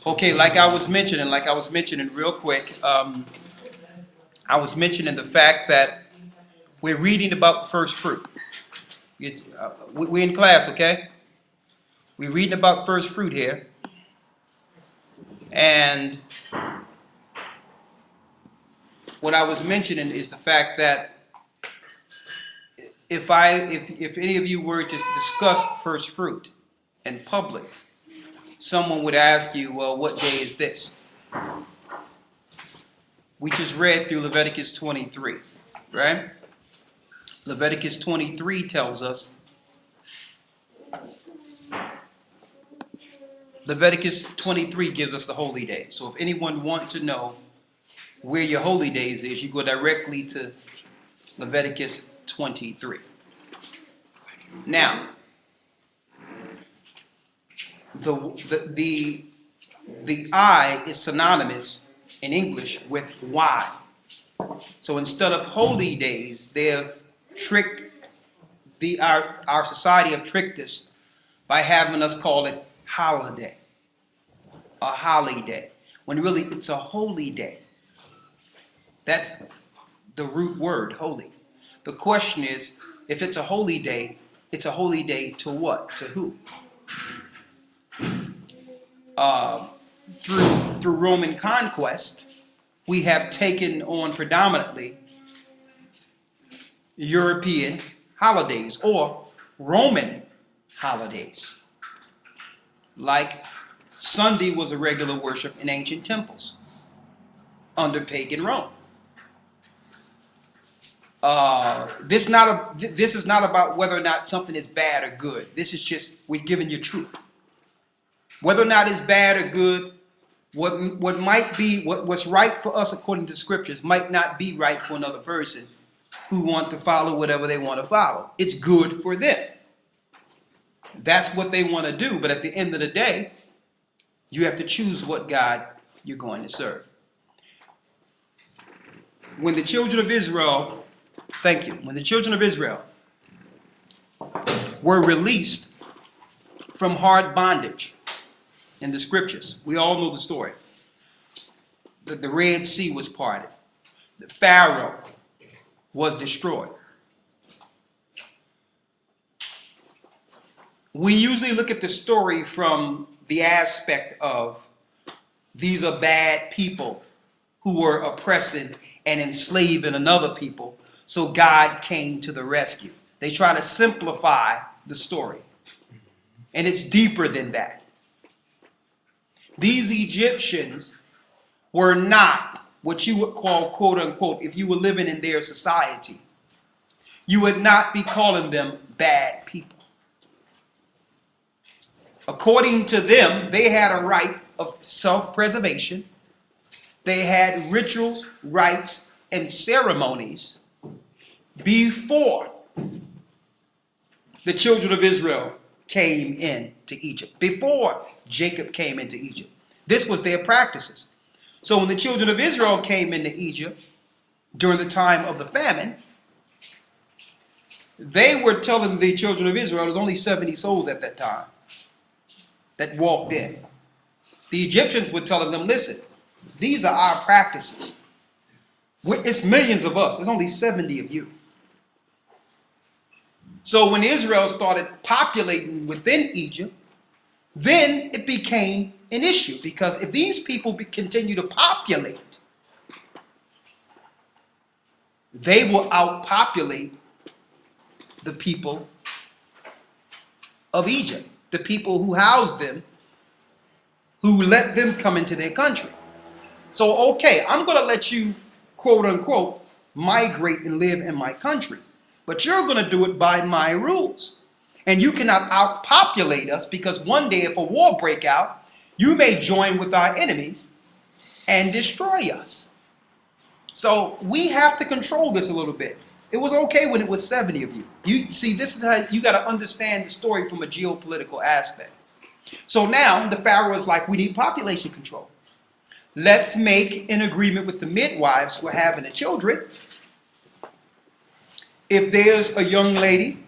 Okay, like I was mentioning real quick, I was mentioning the fact that we're reading about first fruit. We're in class, okay? We're reading about first fruit here. And what I was mentioning is the fact that if any of you were to discuss first fruit in public, someone would ask you, well, what day is this? We just read through Leviticus 23, right? Leviticus 23 tells us, Leviticus 23 gives us the holy day. So if anyone wants to know where your holy days is, you go directly to Leviticus 23. Now, the I is synonymous in English with Y. So instead of holy days, they have tricked our society have tricked us by having us call it holiday, a holiday, when really it's a holy day. That's the root word, holy. The question is, if it's a holy day, it's a holy day to what? To who? Through Roman conquest, we have taken on predominantly European holidays or Roman holidays. Like Sunday was a regular worship in ancient temples under pagan Rome. This is not about whether or not something is bad or good. This is just, we're giving you truth. Whether or not it's bad or good, what might be, what's right for us according to scriptures might not be right for another person who want to follow whatever they want to follow. It's good for them. That's what they want to do. But at the end of the day, you have to choose what God you're going to serve. When the children of Israel, when the children of Israel were released from hard bondage in the scriptures, we all know the story. The Red Sea was parted. The Pharaoh was destroyed. We usually look at the story from the aspect of these are bad people who were oppressing and enslaving another people, so God came to the rescue. They try to simplify the story, and it's deeper than that. These Egyptians were not what you would call, quote unquote, if you were living in their society, you would not be calling them bad people. According to them, they had a right of self-preservation. They had rituals, rites, and ceremonies before the children of Israel came into Egypt, before Jacob came into Egypt. This was their practices. So when the children of Israel came into Egypt during the time of the famine, they were telling the children of Israel, there was only 70 souls at that time that walked in. The Egyptians were telling them, listen, these are our practices. It's millions of us. There's only 70 of you. So when Israel started populating within Egypt, then it became an issue, because if these people continue to populate, they will outpopulate the people of Egypt, the people who housed them, who let them come into their country. So, okay, I'm going to let you, quote unquote, migrate and live in my country, but you're going to do it by my rules. And you cannot outpopulate us, because one day if a war break out, you may join with our enemies and destroy us. So we have to control this a little bit. It was okay when it was 70 of you. You see, this is how you got to understand the story from a geopolitical aspect. So now the Pharaoh is like, we need population control. Let's make an agreement with the midwives who are having the children. If there's a young lady,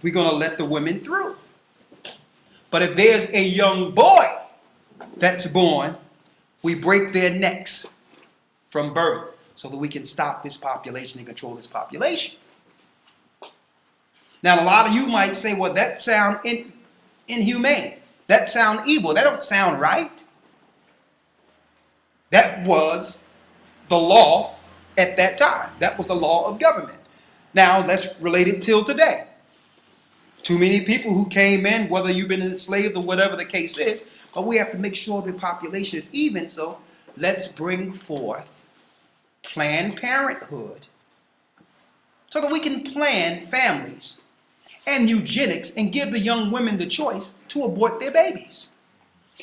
we're going to let the women through. But if there's a young boy, that's born, we break their necks from birth so that we can stop this population and control this population. Now, a lot of you might say, well, that sounds inhumane. That sounds evil. That don't sound right. That was the law at that time. That was the law of government. Now, that's related till today. Too many people who came in, whether you've been enslaved or whatever the case is, but we have to make sure the population is even. So let's bring forth Planned Parenthood so that we can plan families and eugenics and give the young women the choice to abort their babies.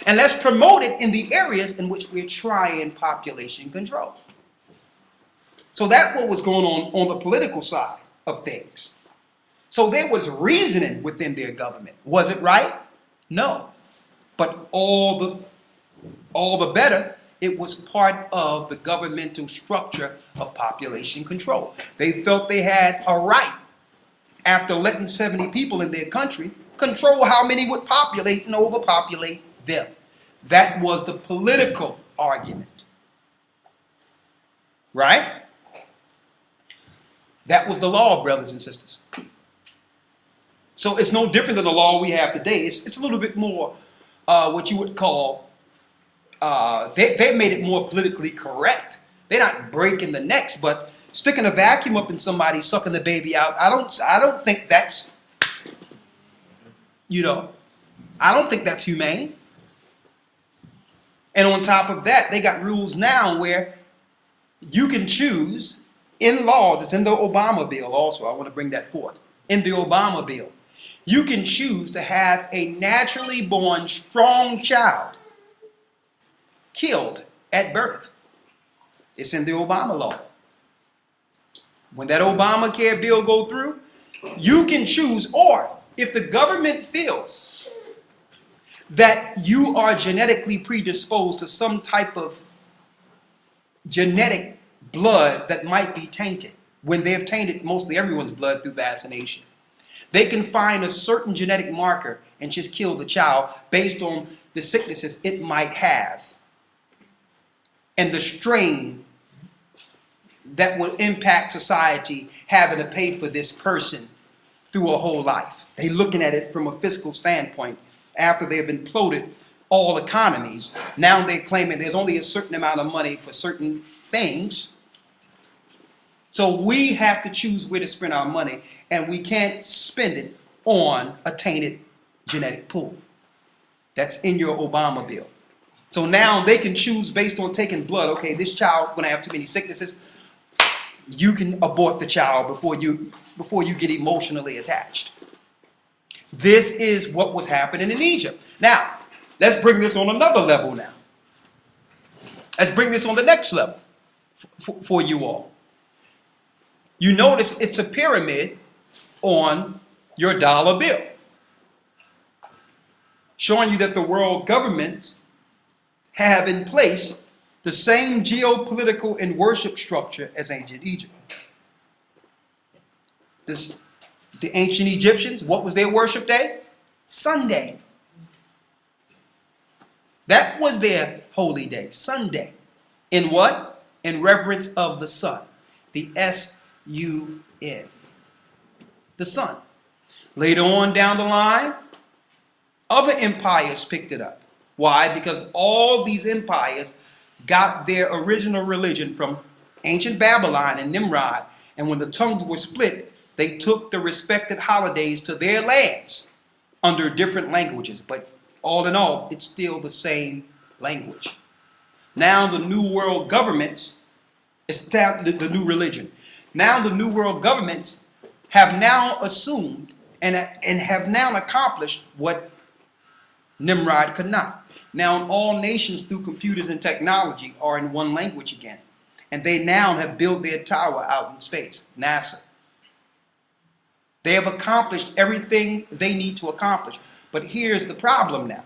And let's promote it in the areas in which we're trying population control. So that's what was going on the political side of things. So there was reasoning within their government. Was it right? No. But all the better, it was part of the governmental structure of population control. They felt they had a right, after letting 70 people in their country, control how many would populate and overpopulate them. That was the political argument. Right? That was the law, brothers and sisters. So it's no different than the law we have today. It's a little bit more what you would call, they made it more politically correct. They're not breaking the necks, but sticking a vacuum up in somebody, sucking the baby out, I don't think that's, I don't think that's humane. And on top of that, they got rules now where you can choose in laws. It's in the Obama bill also. I want to bring that forth. In the Obama bill, you can choose to have a naturally born strong child killed at birth. It's in the Obama law. When that Obamacare bill go through, you can choose, or if the government feels that you are genetically predisposed to some type of genetic blood that might be tainted, when they have tainted mostly everyone's blood through vaccination, they can find a certain genetic marker and just kill the child based on the sicknesses it might have and the strain that will impact society having to pay for this person through a whole life. They're looking at it from a fiscal standpoint. After they've imploded all economies, now they're claiming there's only a certain amount of money for certain things. So we have to choose where to spend our money, and we can't spend it on a tainted genetic pool. That's in your Obama bill. So now they can choose based on taking blood. Okay, this child going to have too many sicknesses. You can abort the child before you get emotionally attached. This is what was happening in Egypt. Now, let's bring this on another level now. Let's bring this on the next level for you all. You notice it's a pyramid on your dollar bill, showing you that the world governments have in place the same geopolitical and worship structure as ancient Egypt. The ancient Egyptians, what was their worship day? Sunday. That was their holy day, Sunday. In what? In reverence of the sun. The S-U-N. The sun. Later on down the line, other empires picked it up. Why? Because all these empires got their original religion from ancient Babylon and Nimrod. And when the tongues were split, they took the respected holidays to their lands under different languages. But all in all, it's still the same language. Now the New World governments established the new religion. Now the New World governments have now assumed and have now accomplished what Nimrod could not. Now all nations through computers and technology are in one language again. And they now have built their tower out in space, NASA. They have accomplished everything they need to accomplish. But here's the problem now.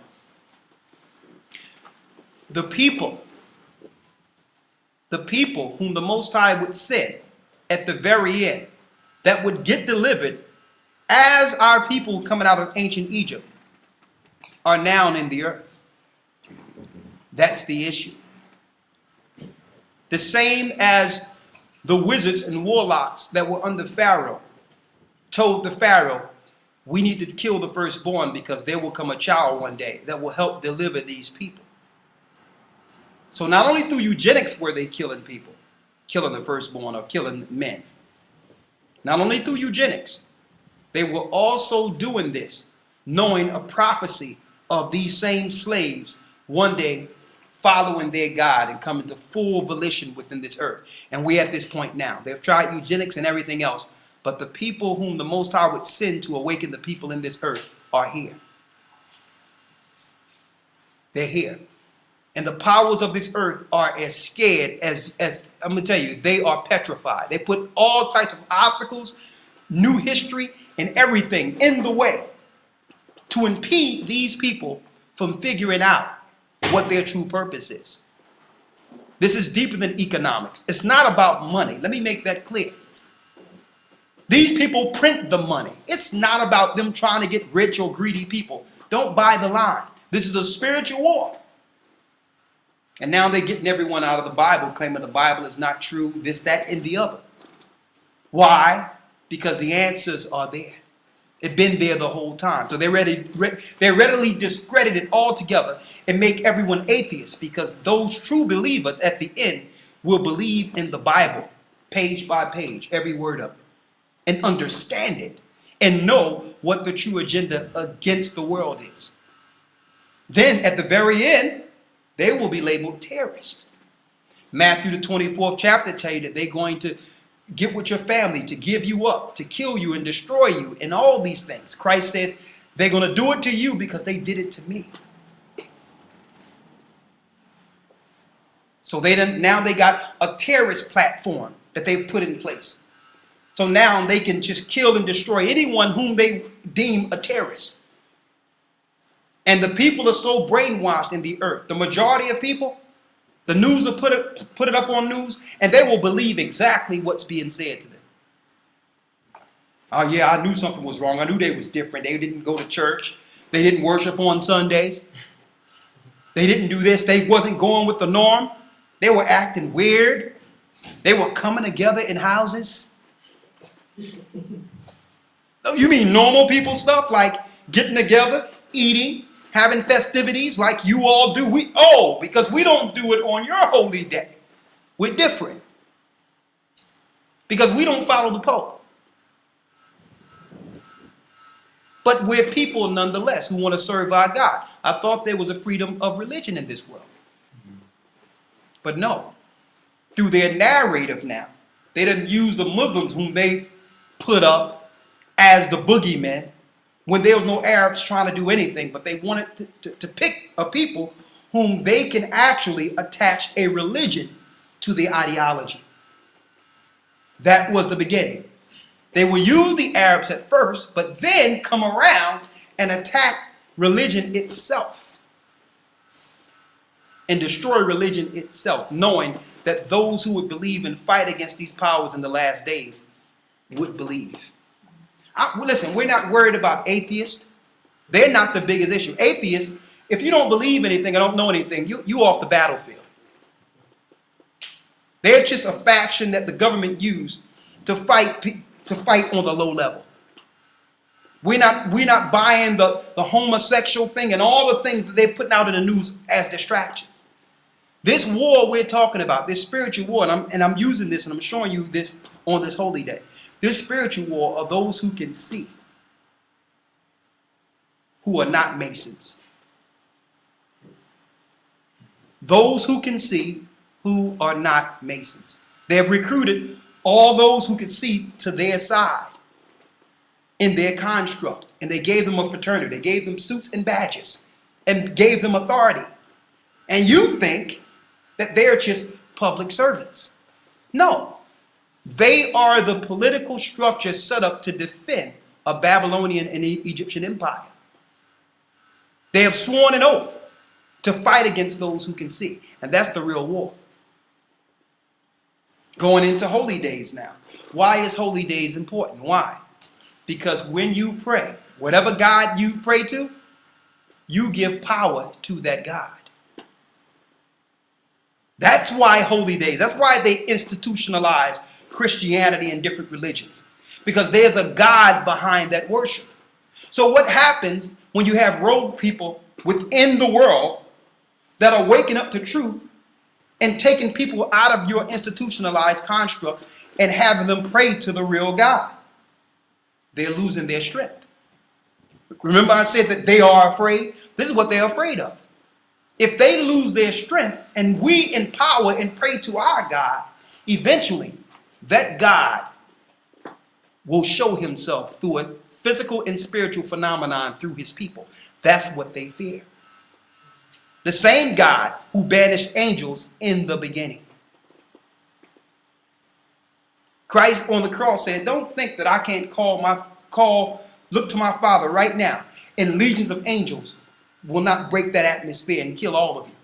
The people whom the Most High would send at the very end, that would get delivered as our people coming out of ancient Egypt, are now in the earth. That's the issue. The same as the wizards and warlocks that were under Pharaoh told the Pharaoh, we need to kill the firstborn because there will come a child one day that will help deliver these people. So not only through eugenics were they killing people, killing the firstborn or killing men. Not only through eugenics, they were also doing this, knowing a prophecy of these same slaves one day following their God and coming to full volition within this earth. And we're at this point now. They've tried eugenics and everything else, but the people whom the Most High would send to awaken the people in this earth are here. They're here. And the powers of this earth are as scared as I'm going to tell you, they are petrified. They put all types of obstacles, new history, and everything in the way to impede these people from figuring out what their true purpose is. This is deeper than economics. It's not about money. Let me make that clear. These people print the money. It's not about them trying to get rich or greedy people. Don't buy the line. This is a spiritual war. And now they're getting everyone out of the Bible, claiming the Bible is not true, this, that, and the other. Why? Because the answers are there. They've been there the whole time. So they're readily discredit it altogether and make everyone atheist, because those true believers at the end will believe in the Bible, page by page, every word of it, and understand it, and know what the true agenda against the world is. Then at the very end, they will be labeled terrorists. Matthew the 24th chapter tell you that they're going to get with your family, to give you up, to kill you and destroy you, and all these things. Christ says they're going to do it to you because they did it to me. So now they got a terrorist platform that they've put in place. So now they can just kill and destroy anyone whom they deem a terrorist. And the people are so brainwashed in the earth. The majority of people, the news will put it up on news, and they will believe exactly what's being said to them. Oh yeah, I knew something was wrong. I knew they was different. They didn't go to church. They didn't worship on Sundays. They didn't do this. They wasn't going with the norm. They were acting weird. They were coming together in houses. You mean normal people stuff, like getting together, eating, having festivities like you all do? Because we don't do it on your holy day. We're different. Because we don't follow the Pope. But we're people nonetheless who want to serve our God. I thought there was a freedom of religion in this world. But no. Through their narrative now, they didn't use the Muslims whom they put up as the boogeymen, when there was no Arabs trying to do anything, but they wanted to pick a people whom they can actually attach a religion to the ideology. That was the beginning. They will use the Arabs at first, but then come around and attack religion itself and destroy religion itself, knowing that those who would believe and fight against these powers in the last days would believe. Listen, we're not worried about atheists. They're not the biggest issue. Atheists, if you don't believe anything or don't know anything, you off the battlefield. They're just a faction that the government used to fight on the low level. We're not buying the homosexual thing and all the things that they're putting out in the news as distractions. This war we're talking about, this spiritual war, and I'm using this and I'm showing you this on this holy day. This spiritual war are those who can see, who are not Masons. Those who can see, who are not Masons. They have recruited all those who can see to their side in their construct. And they gave them a fraternity. They gave them suits and badges and gave them authority. And you think that they're just public servants. No. They are the political structure set up to defend a Babylonian and Egyptian empire. They have sworn an oath to fight against those who can see. And that's the real war. Going into holy days now. Why is holy days important? Why? Because when you pray, whatever God you pray to, you give power to that God. That's why holy days, that's why they institutionalize Christianity and different religions. Because there's a God behind that worship. So what happens when you have rogue people within the world that are waking up to truth and taking people out of your institutionalized constructs and having them pray to the real God? They're losing their strength. Remember I said that they are afraid? This is what they're afraid of. If they lose their strength and we empower and pray to our God, eventually that God will show himself through a physical and spiritual phenomenon through his people. That's what they fear. The same God who banished angels in the beginning. Christ on the cross said, don't think that I can't look to my Father right now, and legions of angels will not break that atmosphere and kill all of you.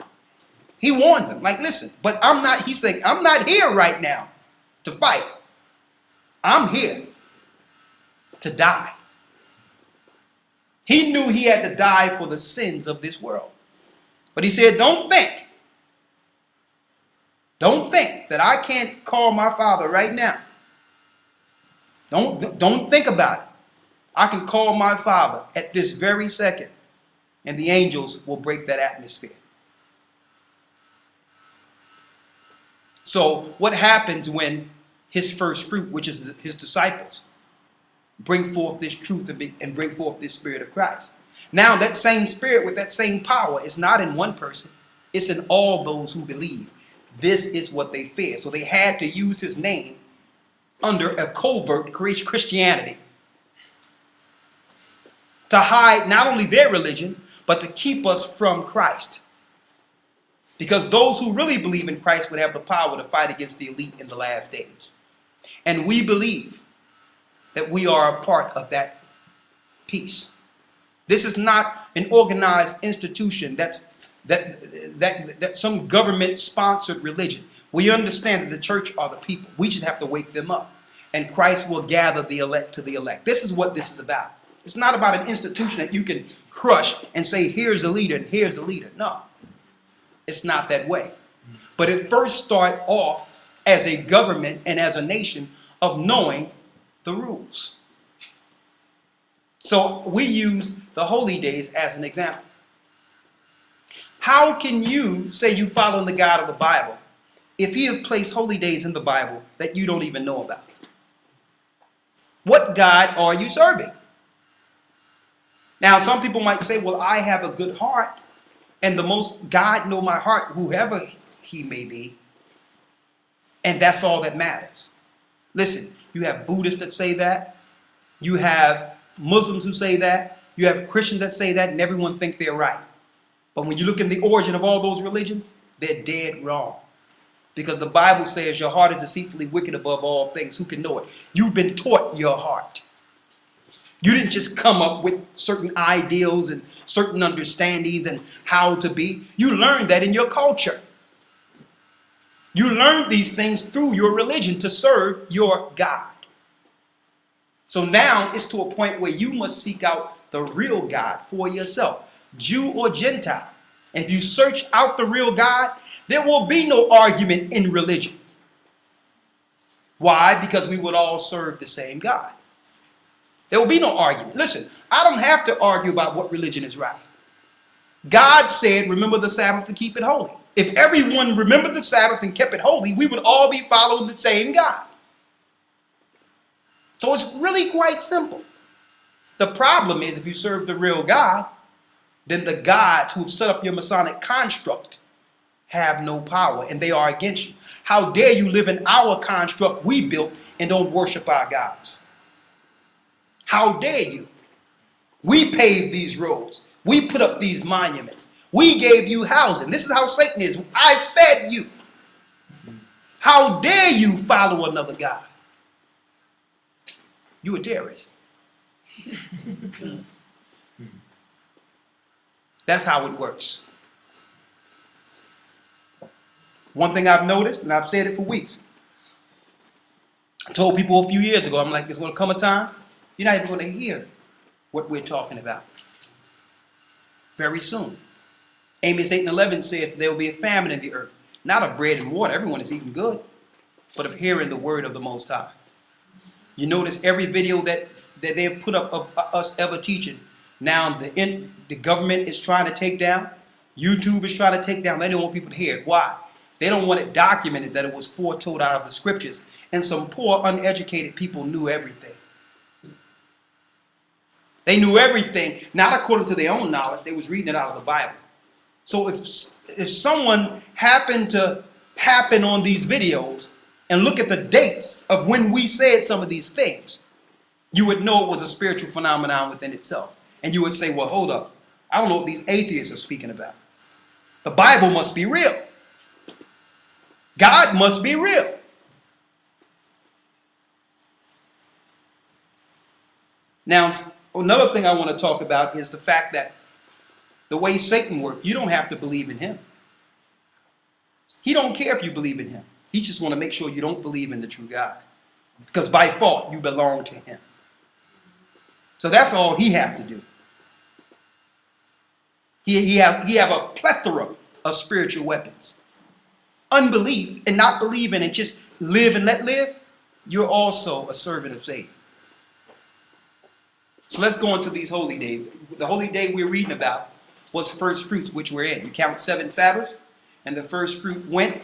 He warned them, like, listen, but he's saying, I'm not here right now to fight. I'm here to die. He knew he had to die for the sins of this world. But he said, don't think that I can't call my Father right now. Don't think about it. I can call my Father at this very second, and the angels will break that atmosphere. So what happens when his first fruit, which is his disciples, bring forth this truth and bring forth this Spirit of Christ? Now that same Spirit with that same power is not in one person. It's in all those who believe. This is what they fear. So they had to use his name under a covert Christianity to hide not only their religion, but to keep us from Christ. Because those who really believe in Christ would have the power to fight against the elite in the last days. And we believe that we are a part of that peace. This is not an organized institution that's some government-sponsored religion. We understand that the church are the people. We just have to wake them up. And Christ will gather the elect to the elect. This is what this is about. It's not about an institution that you can crush and say, here's the leader and here's the leader. No, it's not that way. But it first started off as a government and as a nation of knowing the rules. So we use the holy days as an example. How can you say you follow the God of the Bible if he has placed holy days in the Bible that you don't even know about? What God are you serving? Now, some people might say, well, I have a good heart, and the most God know my heart, whoever he may be, and that's all that matters. Listen, you have Buddhists that say that. You have Muslims who say that. You have Christians that say that, and everyone think they're right. But when you look in the origin of all those religions, they're dead wrong. Because the Bible says your heart is deceitfully wicked above all things. Who can know it? You've been taught your heart. You didn't just come up with certain ideals and certain understandings and how to be. You learned that in your culture. You learned these things through your religion to serve your God. So now it's to a point where you must seek out the real God for yourself, Jew or Gentile. And if you search out the real God, there will be no argument in religion. Why? Because we would all serve the same God. There will be no argument. Listen, I don't have to argue about what religion is right. God said, remember the Sabbath and keep it holy. If everyone remembered the Sabbath and kept it holy, we would all be following the same God. So it's really quite simple. The problem is if you serve the real God, then the gods who have set up your Masonic construct have no power and they are against you. How dare you live in our construct we built and don't worship our gods? How dare you? We paved these roads. We put up these monuments. We gave you housing. This is how Satan is. I fed you. How dare you follow another God? You a terrorist. That's how it works. One thing I've noticed, and I've said it for weeks. I told people a few years ago, I'm like, there's going to come a time you're not even going to hear what we're talking about. Very soon. Amos 8:11 says there will be a famine in the earth, Not of bread and water. Everyone is eating good. But of hearing the word of the Most High. You notice every video that they've put up of us ever teaching. Now the government is trying to take down. YouTube is trying to take down. They don't want people to hear it. Why? They don't want it documented that it was foretold out of the scriptures. And some poor, uneducated people knew everything. They knew everything, not according to their own knowledge. They was reading it out of the Bible. So if someone happened to happen on these videos and look at the dates of when we said some of these things, you would know it was a spiritual phenomenon within itself. And you would say, well, hold up. I don't know what these atheists are speaking about. The Bible must be real. God must be real. Now, another thing I want to talk about is the fact that the way Satan works, you don't have to believe in him. He don't care if you believe in him. He just want to make sure you don't believe in the true God. Because by fault, you belong to him. So that's all he have to do. He have a plethora of spiritual weapons. Unbelief and not believing and just live and let live, you're also a servant of Satan. So let's go into these holy days. The holy day we're reading about was first fruits, which we're in. You count 7 Sabbaths, and the first fruit went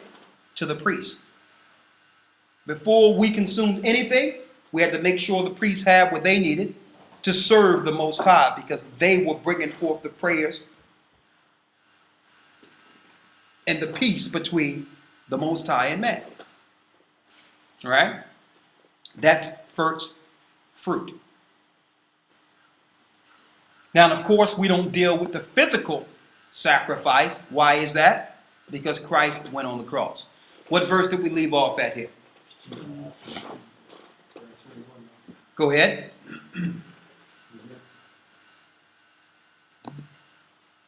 to the priest. Before we consumed anything, we had to make sure the priests had what they needed to serve the Most High, because they were bringing forth the prayers and the peace between the Most High and man. All right? That's first fruit. Now, of course, we don't deal with the physical sacrifice. Why is that? Because Christ went on the cross. What verse did we leave off at here? Go ahead.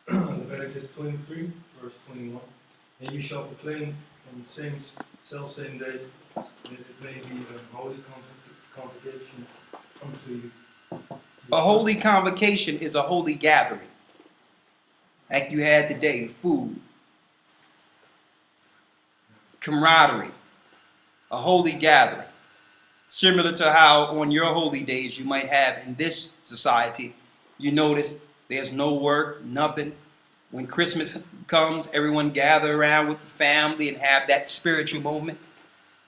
Leviticus 23, verse 21. And you shall proclaim on the same day that it may be a holy convocation unto you. A holy convocation is a holy gathering. Like you had today, food, camaraderie, a holy gathering. Similar to how on your holy days you might have in this society, you notice there's no work, nothing. When Christmas comes, everyone gather around with the family and have that spiritual moment.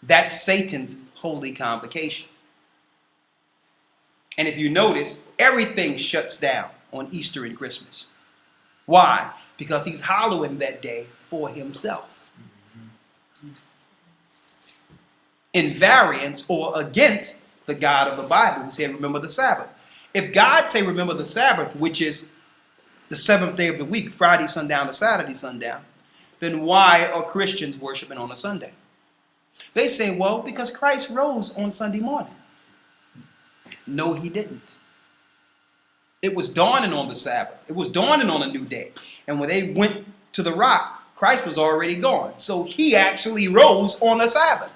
That's Satan's holy convocation. And if you notice, everything shuts down on Easter and Christmas. Why? Because he's hallowing that day for himself. In variance or against the God of the Bible who said, remember the Sabbath. If God say, remember the Sabbath, which is the 7th day of the week, Friday sundown to Saturday sundown, then why are Christians worshiping on a Sunday? They say, well, because Christ rose on Sunday morning. No, he didn't. It was dawning on the Sabbath. It was dawning on a new day. And when they went to the rock, Christ was already gone. So he actually rose on the Sabbath.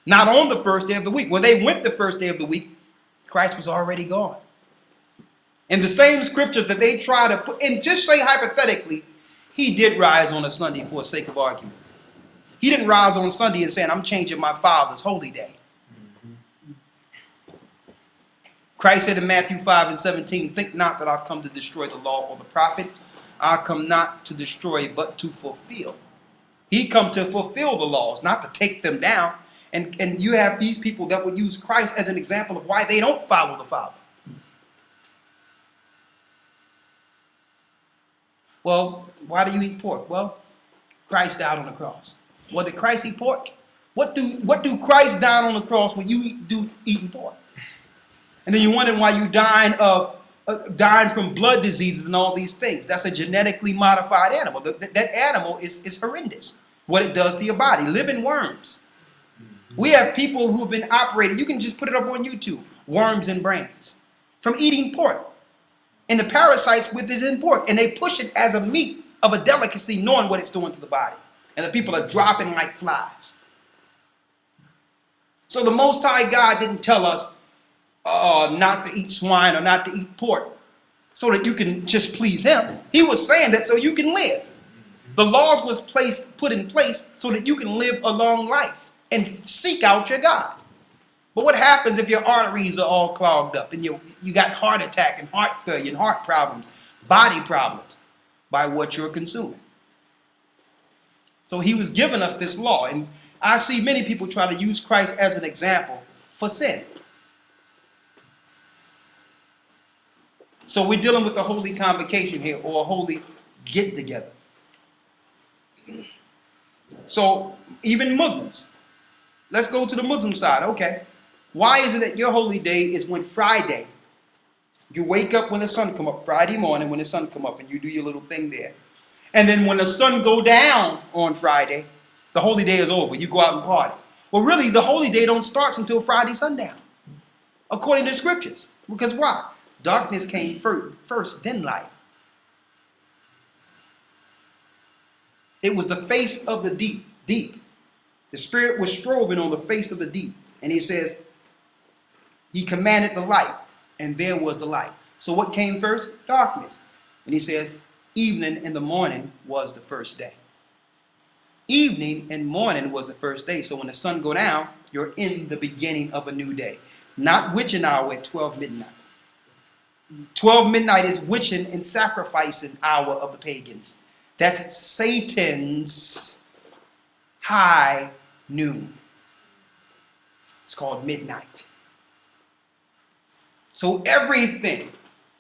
Not on the first day of the week. When they went the first day of the week, Christ was already gone. In the same scriptures that they try to put, and just say hypothetically, he did rise on a Sunday for the sake of argument. He didn't rise on Sunday and saying, I'm changing my Father's holy day. Christ said in Matthew 5:17, think not that I've come to destroy the law or the prophets. I come not to destroy, but to fulfill. He come to fulfill the laws, not to take them down. And you have these people that would use Christ as an example of why they don't follow the Father. Well, why do you eat pork? Well, Christ died on the cross. Well, did Christ eat pork? What do Christ die on the cross when you do eating pork? And then you're wondering why you dying from blood diseases and all these things. That's a genetically modified animal. That animal is horrendous. What it does to your body. Living worms. We have people who have been operated. You can just put it up on YouTube. Worms and brains. From eating pork. And the parasites with is in pork. And they push it as a meat of a delicacy knowing what it's doing to the body. And the people are dropping like flies. So the Most High God didn't tell us not to eat swine or not to eat pork so that you can just please him. He was saying that so you can live. The laws was put in place so that you can live a long life and seek out your God. But what happens if your arteries are all clogged up and you got heart attack and heart failure and heart problems, body problems by what you're consuming? So he was giving us this law. And I see many people try to use Christ as an example for sin. So we're dealing with a holy convocation here, or a holy get together. So even Muslims, let's go to the Muslim side. Okay, why is it that your holy day is when Friday? You wake up when the sun come up, Friday morning when the sun come up, and you do your little thing there. And then when the sun go down on Friday, the holy day is over. You go out and party. Well, really, the holy day don't start until Friday sundown, according to the scriptures. Because why? Darkness came first, then light. It was the face of the deep. The Spirit was strobing on the face of the deep. And he says, he commanded the light, and there was the light. So what came first? Darkness. And he says, evening and the morning was the first day. Evening and morning was the first day. So when the sun go down, you're in the beginning of a new day. Not witching hour at 12 midnight. 12 midnight is witching and sacrificing hour of the pagans. That's Satan's high noon. It's called midnight. So everything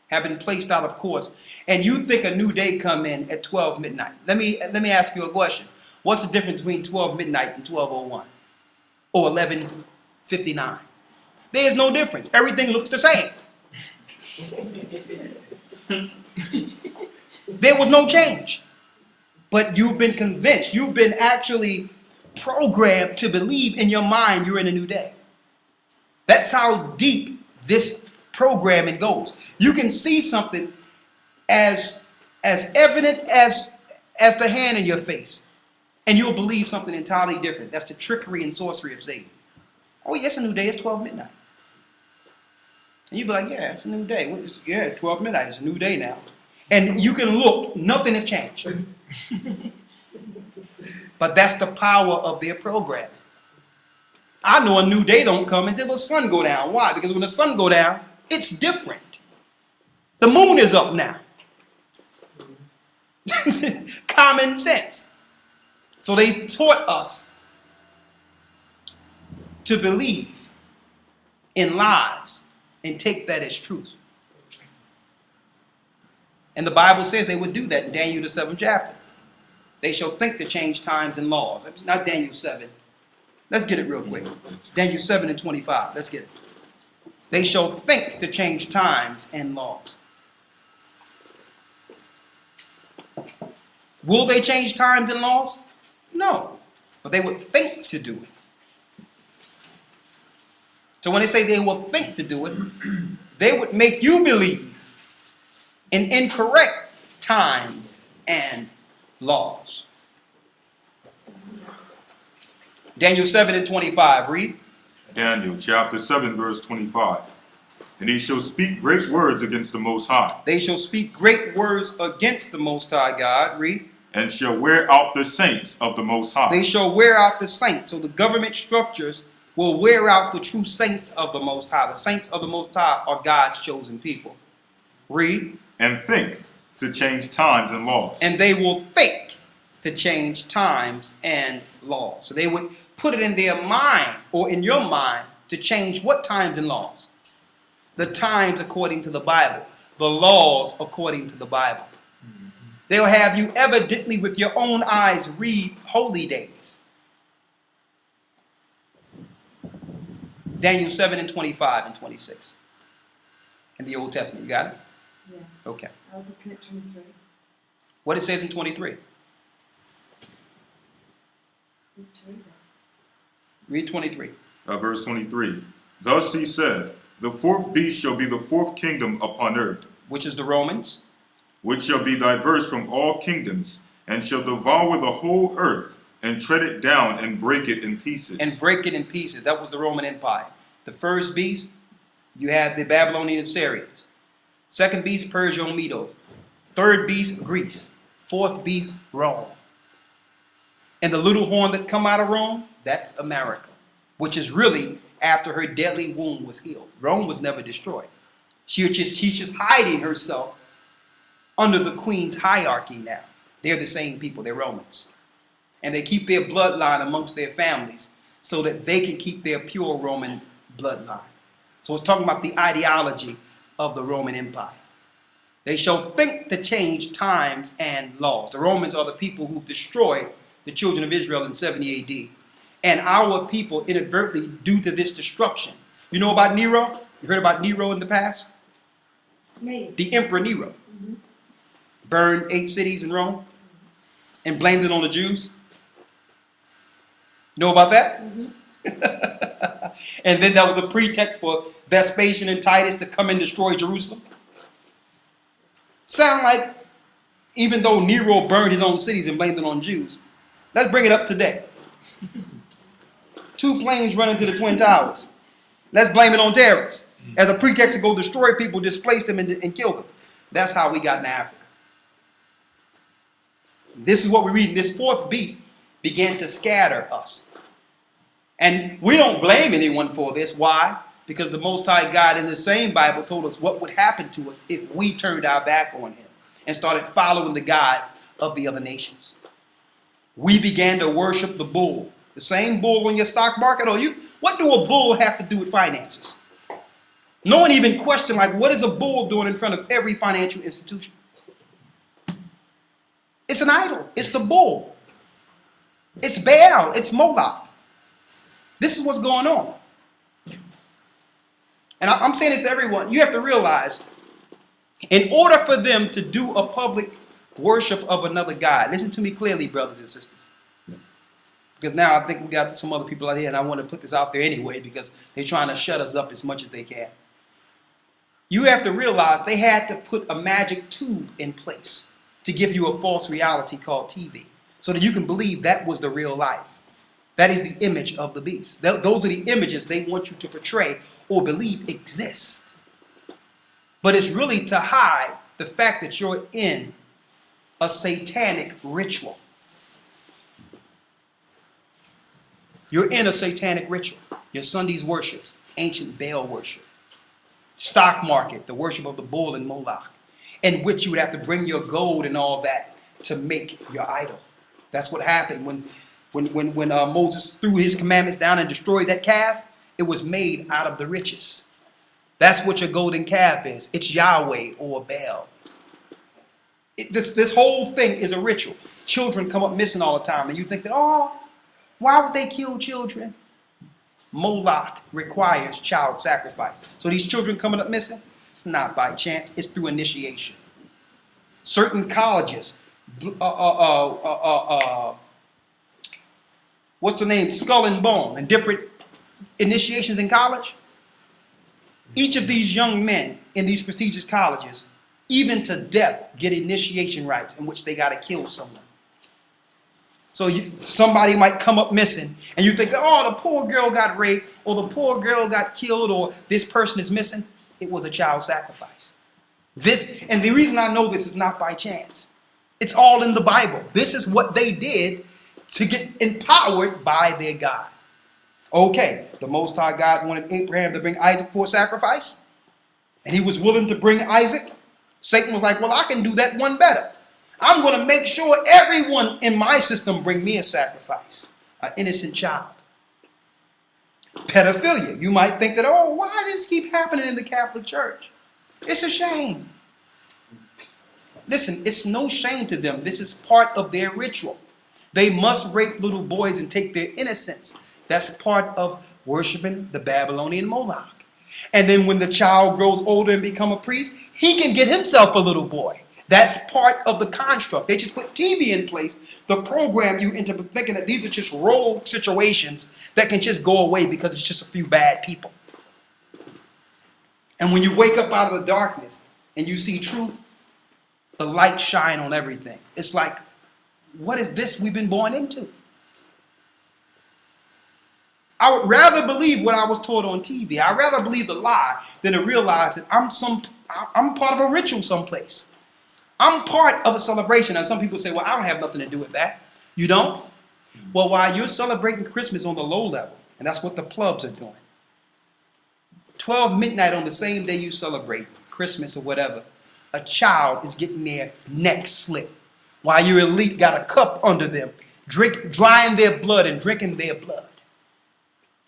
have been placed out of course. And you think a new day come in at 12 midnight. Let me ask you a question. What's the difference between 12 midnight and 12:01 or 11:59? There's no difference. Everything looks the same. There was no change. But you've been convinced. You've been actually programmed to believe in your mind you're in a new day. That's how deep this programming goes. You can see something as evident as the hand in your face, and you'll believe something entirely different. That's the trickery and sorcery of Satan. Oh, yes, a new day. It's 12 midnight. And you'd be like, yeah, it's a new day. 12 midnight. It's a new day now. And you can look, nothing has changed. But that's the power of their programming. I know a new day don't come until the sun go down. Why? Because when the sun go down, it's different. The moon is up now. Common sense. So they taught us to believe in lies and take that as truth. And the Bible says they would do that in Daniel the 7th chapter. They shall think to change times and laws. It's not Daniel 7. Let's get it real quick. Daniel 7 and 25. Let's get it. They shall think to change times and laws. Will they change times and laws? No. But they would think to do it. So when they say they will think to do it, they would make you believe in incorrect times and laws. Daniel 7 and 25, read. Daniel chapter 7 verse 25. And he shall speak great words against the Most High. They shall speak great words against the Most High God, read. And shall wear out the saints of the Most High. They shall wear out the saints. So the government structures will wear out the true saints of the Most High. The saints of the Most High are God's chosen people. Read. And think to change times and laws. And they will think to change times and laws. So they would put it in their mind or in your mind to change what times and laws? The times according to the Bible. The laws according to the Bible. They'll have you evidently with your own eyes read holy days. Daniel 7 and 25 and 26. In the Old Testament. You got it? Yeah. Okay. I was looking at 23. What it says in 23? Read 23. Verse 23. Thus he said, the fourth beast shall be the fourth kingdom upon earth. Which is the Romans. Which shall be diverse from all kingdoms, and shall devour the whole earth, and tread it down, and break it in pieces. And break it in pieces. That was the Roman Empire. The first beast, you had the Babylonian Assyrians. Second beast, Persia and Medos. Third beast, Greece. Fourth beast, Rome. And the little horn that come out of Rome, that's America, which is really after her deadly wound was healed. Rome was never destroyed. She's just hiding herself under the queen's hierarchy now. They're the same people. They're Romans. And they keep their bloodline amongst their families so that they can keep their pure Roman bloodline. So it's talking about the ideology of the Roman Empire. They shall think to change times and laws. The Romans are the people who destroyed the children of Israel in 70 AD. And our people inadvertently, due to this destruction. You know about Nero? You heard about Nero in the past? Maybe. The Emperor Nero burned 8 cities in Rome and blamed it on the Jews. Know about that? And then that was a pretext for Vespasian and Titus to come and destroy Jerusalem. Sound like, even though Nero burned his own cities and blamed it on Jews, let's bring it up today. 2 planes run into the Twin Towers. Let's blame it on terrorists as a pretext to go destroy people, displace them, and kill them. That's how we got in Africa. This is what we read. This 4th beast began to scatter us. And we don't blame anyone for this. Why? Because the Most High God in the same Bible told us what would happen to us if we turned our back on him and started following the gods of the other nations. We began to worship the bull. The same bull on your stock market. What do a bull have to do with finances? No one even questioned, like, what is a bull doing in front of every financial institution? It's an idol. It's the bull. It's Baal. It's Moloch. This is what's going on. And I'm saying this to everyone. You have to realize, in order for them to do a public worship of another God, listen to me clearly, brothers and sisters. Because now I think we got some other people out here, and I want to put this out there anyway, because they're trying to shut us up as much as they can. You have to realize they had to put a magic tube in place to give you a false reality called TV, so that you can believe that was the real life. That is the image of the beast. Those are the images they want you to portray or believe exist. But it's really to hide the fact that you're in a satanic ritual. You're in a satanic ritual. Your Sunday's worships, ancient Baal worship. Stock market, the worship of the bull and Moloch, in which you would have to bring your gold and all that to make your idol. That's what happened when Moses threw his commandments down and destroyed that calf. It was made out of the riches. That's what your golden calf is. It's Yahweh or Baal. This whole thing is a ritual. Children come up missing all the time, and you think that, oh, why would they kill children? Moloch requires child sacrifice. So these children coming up missing, it's not by chance. It's through initiation. Certain colleges, what's the name? Skull and Bone, and different initiations in college. Each of these young men in these prestigious colleges, even to death, get initiation rites in which they got to kill someone. So somebody might come up missing, and you think, oh, the poor girl got raped, or the poor girl got killed, or this person is missing. It was a child sacrifice. And the reason I know this is not by chance. It's all in the Bible. This is what they did to get empowered by their God. Okay, the Most High God wanted Abraham to bring Isaac for a sacrifice, and he was willing to bring Isaac. Satan was like, well, I can do that one better. I'm going to make sure everyone in my system bring me a sacrifice, an innocent child. Pedophilia. You might think that, oh, why does this keep happening in the Catholic Church? It's a shame. Listen, it's no shame to them. This is part of their ritual. They must rape little boys and take their innocence. That's part of worshiping the Babylonian Moloch. And then when the child grows older and become a priest, he can get himself a little boy. That's part of the construct. They just put TV in place to program you into thinking that these are just role situations that can just go away because it's just a few bad people. And when you wake up out of the darkness and you see truth, the light shine on everything. It's like, what is this we've been born into? I would rather believe what I was taught on TV. I'd rather believe the lie than to realize that I'm part of a ritual someplace. I'm part of a celebration. And some people say, well, I don't have nothing to do with that. You don't? Well, while you're celebrating Christmas on the low level, and that's what the plebs are doing, 12 midnight on the same day you celebrate Christmas or whatever, a child is getting their neck slit while your elite got a cup under them, drying their blood and drinking their blood.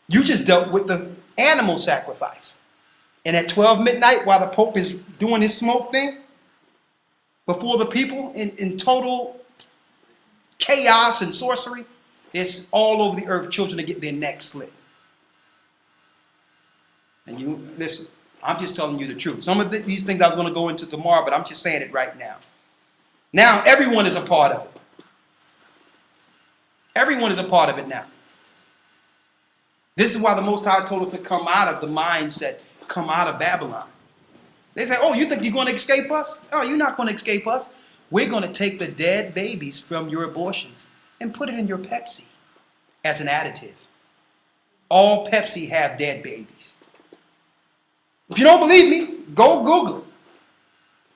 You just dealt with the animal sacrifice. And at 12 midnight, while the Pope is doing his smoke thing, before the people in total chaos and sorcery, there's all over the earth children to get their necks slit. And you listen, I'm just telling you the truth. Some of these things I was going to go into tomorrow, but I'm just saying it right now. Now everyone is a part of it. Everyone is a part of it now. This is why the Most High told us to come out of the mindset, come out of Babylon. They say, oh, you think you're going to escape us? Oh, you're not going to escape us. We're going to take the dead babies from your abortions and put it in your Pepsi as an additive. All Pepsi have dead babies. If you don't believe me, go Google it.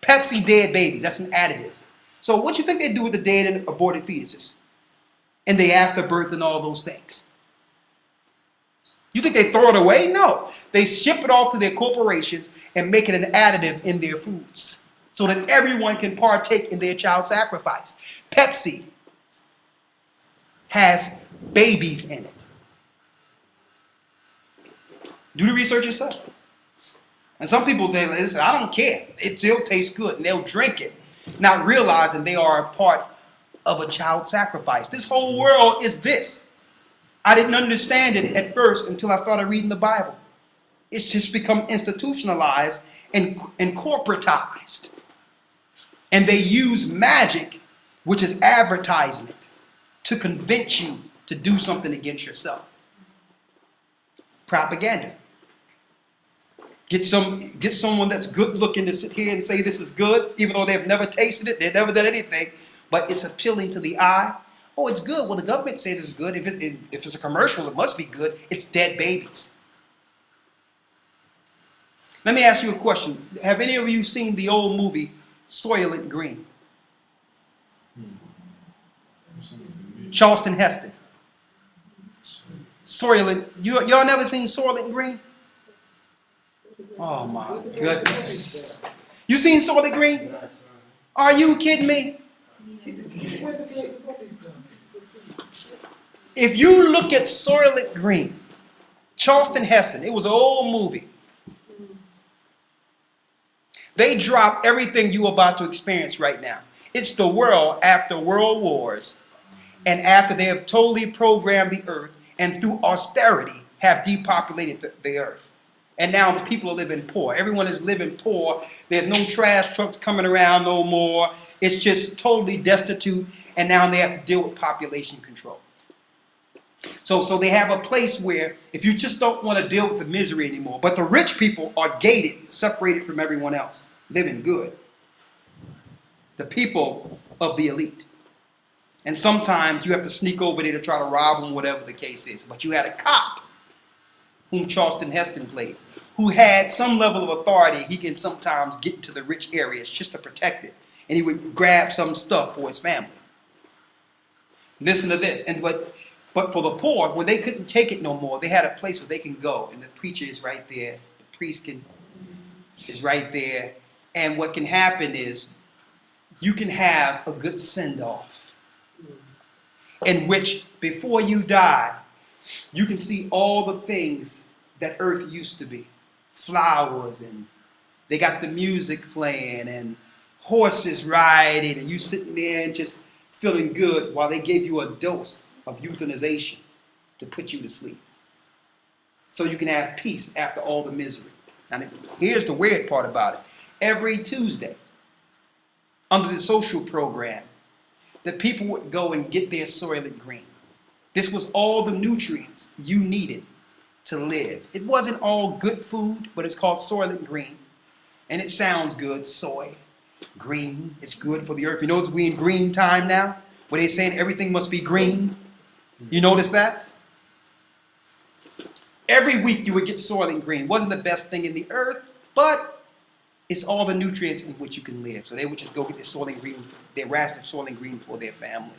Pepsi dead babies, that's an additive. So what do you think they do with the dead and aborted fetuses? And the afterbirth and all those things? You think they throw it away? No. They ship it off to their corporations and make it an additive in their foods so that everyone can partake in their child sacrifice. Pepsi has babies in it. Do the research yourself. And some people say, listen, I don't care. It still tastes good. And they'll drink it, not realizing they are a part of a child sacrifice. This whole world is this. I didn't understand it at first until I started reading the Bible. It's just become institutionalized and corporatized. And they use magic, which is advertisement, to convince you to do something against yourself. Propaganda. Get someone that's good looking to sit here and say this is good, even though they've never tasted it, they've never done anything, but it's appealing to the eye. Oh, it's good. Well, the government says it's good. If it's a commercial, it must be good. It's dead babies. Let me ask you a question. Have any of you seen the old movie Soylent Green? Charleston Heston. Soylent. Y'all never seen Soylent Green? Oh my goodness. You seen Soylent Green? Are you kidding me? If you look at Soylent Green, Charleston Heston, it was an old movie. They drop everything you're about to experience right now. It's the world after world wars and after they have totally programmed the earth and through austerity have depopulated the earth. And now the people are living poor. Everyone is living poor. There's no trash trucks coming around no more. It's just totally destitute. And now they have to deal with population control. So they have a place where if you just don't want to deal with the misery anymore, but the rich people are gated, separated from everyone else, living good. The people of the elite. And sometimes you have to sneak over there to try to rob them, whatever the case is. But you had a cop, whom Charleston Heston plays, who had some level of authority. He can sometimes get into the rich areas just to protect it. And he would grab some stuff for his family. Listen to this. But for the poor, when they couldn't take it no more, they had a place where they can go. And the preacher is right there. The priest is right there. And what can happen is you can have a good send-off in which before you die, you can see all the things that earth used to be. Flowers, and they got the music playing and horses riding, and you sitting there and just feeling good while they gave you a dose of euthanization to put you to sleep. So you can have peace after all the misery. And here's the weird part about it. Every Tuesday, under the social program, the people would go and get their Soylent Green. This was all the nutrients you needed to live. It wasn't all good food, but it's called Soylent Green. And it sounds good, soy, green. It's good for the earth. You notice we in green time now? Where they're saying everything must be green. You notice that? Every week you would get Soylent Green. It wasn't the best thing in the earth, but it's all the nutrients in which you can live. So they would just go get their Soylent Green, their ration of Soylent Green for their family.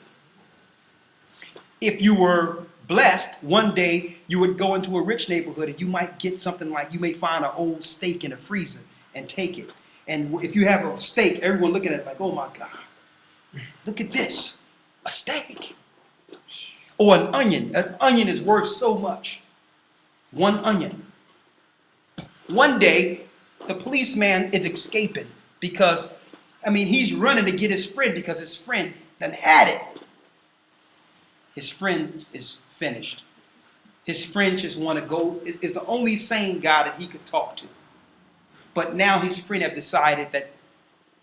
If you were blessed, one day you would go into a rich neighborhood and you might get something like, you may find an old steak in a freezer and take it. And if you have a steak, everyone looking at it like, oh my God, look at this, a steak. Or an onion. An onion is worth so much. One onion. One day, the policeman is escaping because, he's running to get his friend because his friend done had it. His friend is finished. His friend just want to go, is the only sane guy that he could talk to. But now his friend have decided that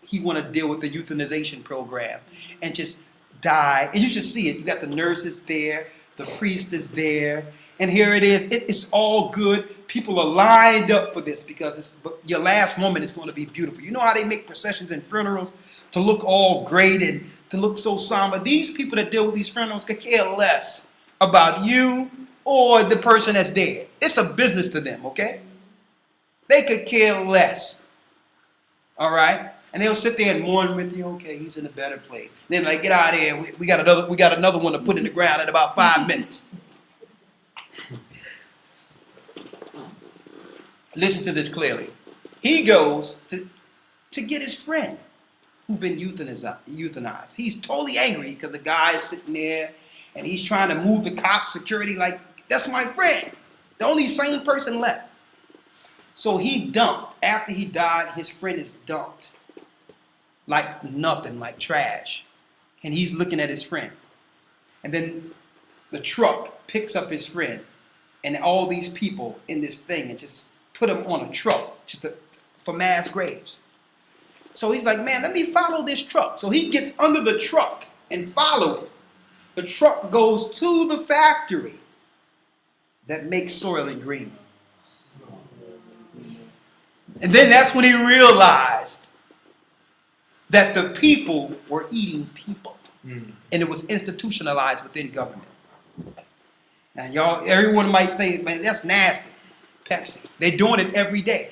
he want to deal with the euthanization program and just die. And you should see it. You got the nurses there, the priest is there, and here it is. It's all good. People are lined up for this because your last moment is going to be beautiful. You know how they make processions and funerals to look all great and to look so somber? These people that deal with these funerals could care less about you or the person that's dead. It's a business to them, okay? They could care less. All right? And they'll sit there and mourn with you. Okay, he's in a better place. Then like, get out of here. We got another one to put in the ground in about 5 minutes. Listen to this clearly. He goes to get his friend who's been euthanized. He's totally angry because the guy is sitting there and he's trying to move the cop security like, that's my friend. The only sane person left. So he dumped. After he died, his friend is dumped. Like nothing, like trash. And he's looking at his friend. And then the truck picks up his friend and all these people in this thing and just put them on a truck for mass graves. So he's like, man, let me follow this truck. So he gets under the truck and follow it. The truck goes to the factory that makes Soylent Green. And then that's when he realized that the people were eating people. And it was institutionalized within government. Now, everyone might think, man, that's nasty. Pepsi. They're doing it every day.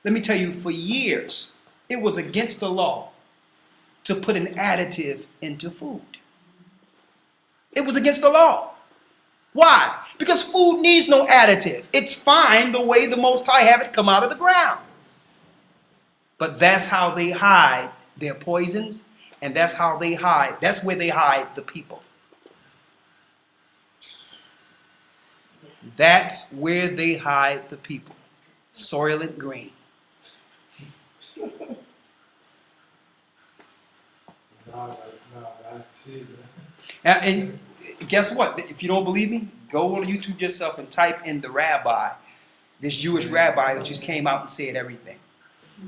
Let me tell you, for years, it was against the law to put an additive into food. It was against the law. Why? Because food needs no additive. It's fine the way the Most High have it come out of the ground. But that's how they hide their poisons, and that's where they hide the people. That's where they hide the people. Soylent Green. No, that's it. And guess what? If you don't believe me, go on YouTube yourself and type in the Rabbi, this Jewish rabbi who just came out and said everything.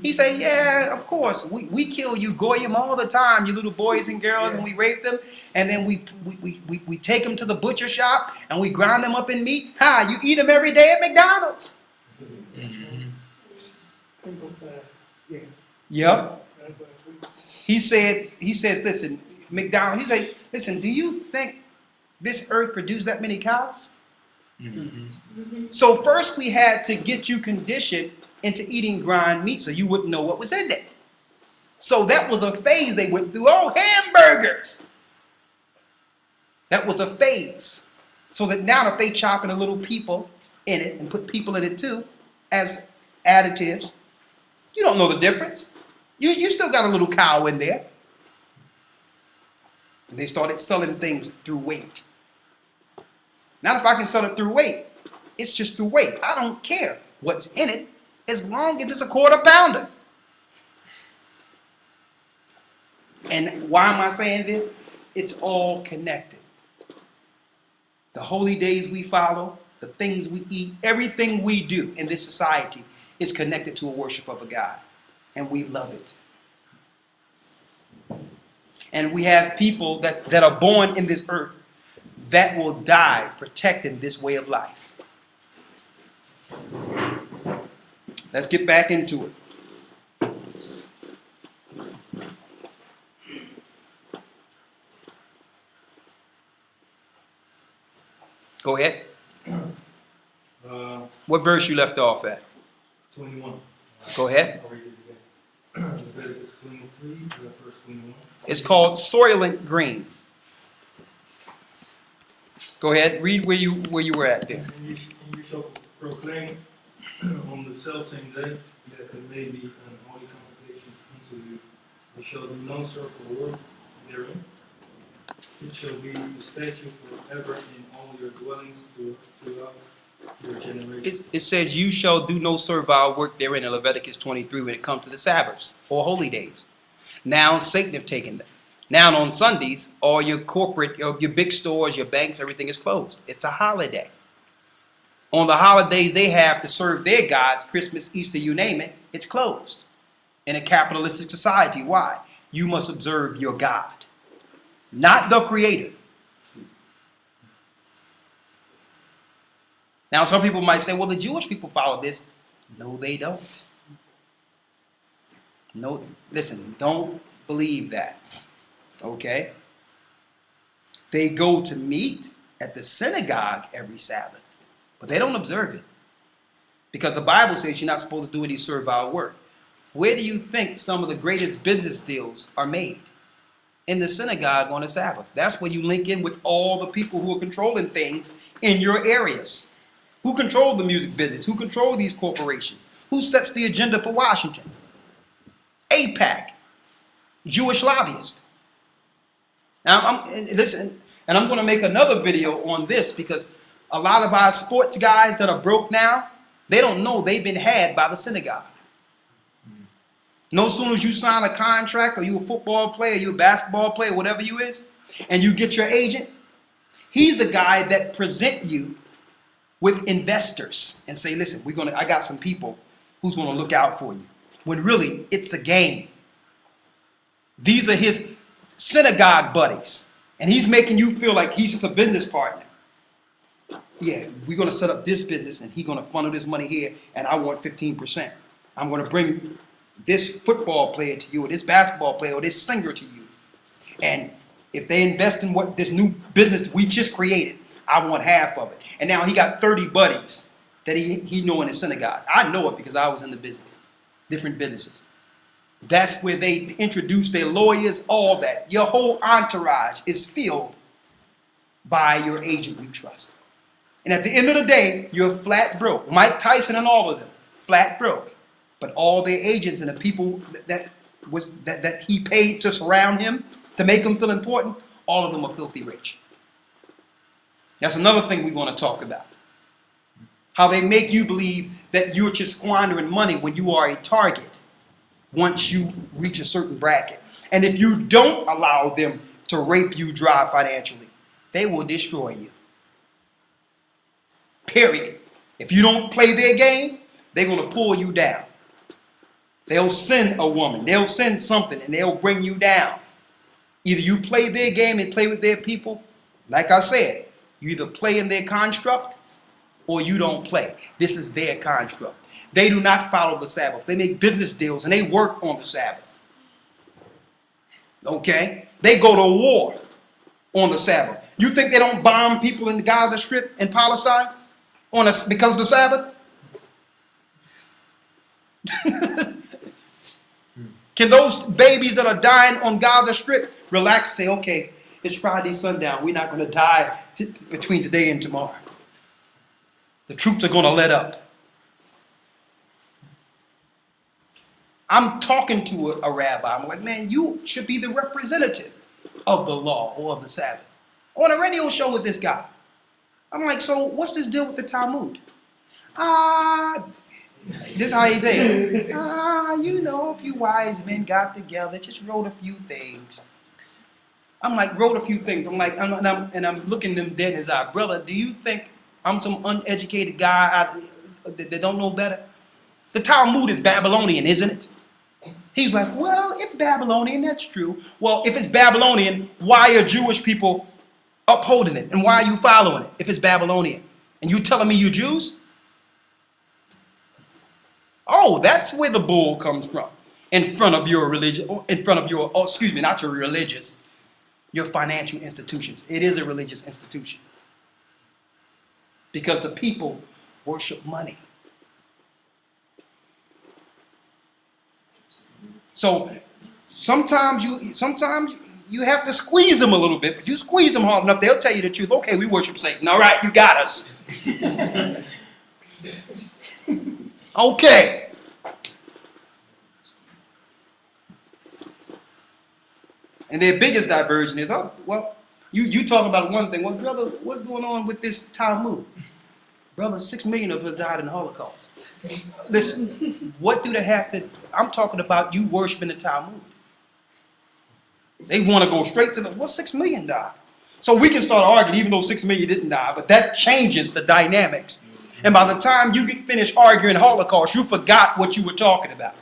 He said, yeah, of course, we kill you goyim all the time, you little boys and girls, and we rape them, and then we take them to the butcher shop, and we grind them up in meat. You eat them every day at McDonald's. Yeah. Yep. He says, listen, McDonald's, he said, listen, do you think this earth produced that many cows? So first we had to get you conditioned into eating grind meat so you wouldn't know what was in it. So that was a phase they went through. Oh, hamburgers! That was a phase. So that now if they chop in a little people in it and put people in it too as additives, you don't know the difference. You still got a little cow in there. And they started selling things through weight. Now if I can sell it through weight, it's just through weight. I don't care what's in it as long as it's a quarter pounder. And why am I saying this? It's all connected. The holy days we follow, the things we eat, everything we do in this society is connected to a worship of a God. And we love it. And we have people that are born in this earth that will die protecting this way of life. Let's get back into it. Go ahead. What verse you left off at? 21. Go ahead. I'll read it again. Leviticus 23, verse 21. It's called Soylent Green. Go ahead. Read where you were at there. And you shall proclaim on the selfsame day that there may be an holy convocation unto you. You shall do no servile work therein. It shall be the statute forever in all your dwellings throughout your generations. It says, you shall do no servile work therein in Leviticus 23 when it comes to the Sabbaths or holy days. Now Satan have taken them. Now on Sundays, all your corporate, your big stores, your banks, everything is closed. It's a holiday. On the holidays they have to serve their gods, Christmas, Easter, you name it, it's closed. In a capitalistic society. Why? You must observe your God, not the Creator. Now some people might say, well, the Jewish people follow this. No, they don't. No, listen, don't believe that. Okay? They go to meet at the synagogue every Sabbath, but they don't observe it. Because the Bible says you're not supposed to do any servile work. Where do you think some of the greatest business deals are made? In the synagogue on the Sabbath. That's where you link in with all the people who are controlling things in your areas. Who control the music business? Who control these corporations? Who sets the agenda for Washington? AIPAC, Jewish lobbyist. Now, listen, and I'm going to make another video on this because a lot of our sports guys that are broke now, they don't know they've been had by the synagogue. No sooner as you sign a contract, or you a football player, you a basketball player, whatever you is, and you get your agent, he's the guy that present you with investors and say, listen, I got some people who's going to look out for you. When really it's a game. These are his synagogue buddies. And he's making you feel like he's just a business partner. Yeah, we're going to set up this business and he's going to funnel this money here and I want 15%. I'm going to bring this football player to you or this basketball player or this singer to you. And if they invest in what this new business we just created, I want half of it. And now he got 30 buddies that he know in his synagogue. I know it because I was in the business. Different businesses. That's where they introduce their lawyers, all that. Your whole entourage is filled by your agent you trust. And at the end of the day, you're flat broke. Mike Tyson and all of them, flat broke. But all their agents and the people that he paid to surround him to make him feel important, all of them are filthy rich. That's another thing we're going to talk about. How they make you believe that you're just squandering money when you are a target once you reach a certain bracket. And if you don't allow them to rape you dry financially, they will destroy you. Period. If you don't play their game, they're going to pull you down. They'll send a woman, they'll send something, and they'll bring you down. Either you play their game and play with their people, like I said, you either play in their construct or you don't play. This is their construct. They do not follow the Sabbath. They make business deals and they work on the Sabbath. Okay? They go to war on the Sabbath. You think they don't bomb people in the Gaza Strip in Palestine because of the Sabbath? Can those babies that are dying on Gaza Strip relax and say, okay, it's Friday sundown. We're not going to die between today and tomorrow. The troops are going to let up. I'm talking to a rabbi. I'm like, man, you should be the representative of the law or of the Sabbath. On a radio show with this guy. I'm like, so what's this deal with the Talmud? This is how he say it. A few wise men got together, just wrote a few things. I'm like, wrote a few things. I'm like, I'm looking them dead in his eye. Brother, do you think I'm some uneducated guy that don't know better? The Talmud is Babylonian, isn't it? He's like, well, it's Babylonian, that's true. Well, if it's Babylonian, why are Jewish people upholding it? And why are you following it if it's Babylonian? And you telling me you Jews? Oh, that's where the bull comes from. In front of your religion, not your religious, your financial institutions. It is a religious institution. Because the people worship money. So sometimes you have to squeeze them a little bit, but you squeeze them hard enough, they'll tell you the truth. Okay, we worship Satan. All right, you got us. Okay. And their biggest diversion is, oh, well, you talk about one thing. Well, brother, what's going on with this Talmud? Brother, 6 million of us died in the Holocaust. Listen, what do they have to... I'm talking about you worshiping the Talmud. They want to go straight to the... Well, 6 million died. So we can start arguing, even though 6 million didn't die, but that changes the dynamics. And by the time you get finished arguing Holocaust, you forgot what you were talking about.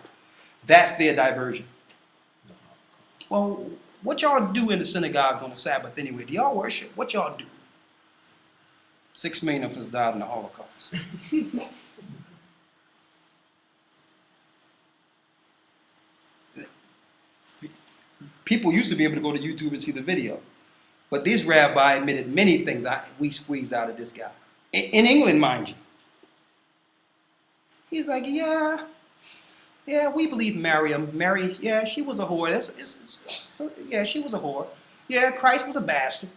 That's their diversion. Well, what y'all do in the synagogues on the Sabbath anyway? Do y'all worship? What y'all do? 6 million of us died in the Holocaust. People used to be able to go to YouTube and see the video. But this rabbi admitted many things we squeezed out of this guy. In England, mind you. He's like, yeah, we believe Mary, yeah, she was a whore. Yeah, she was a whore. Yeah, Christ was a bastard.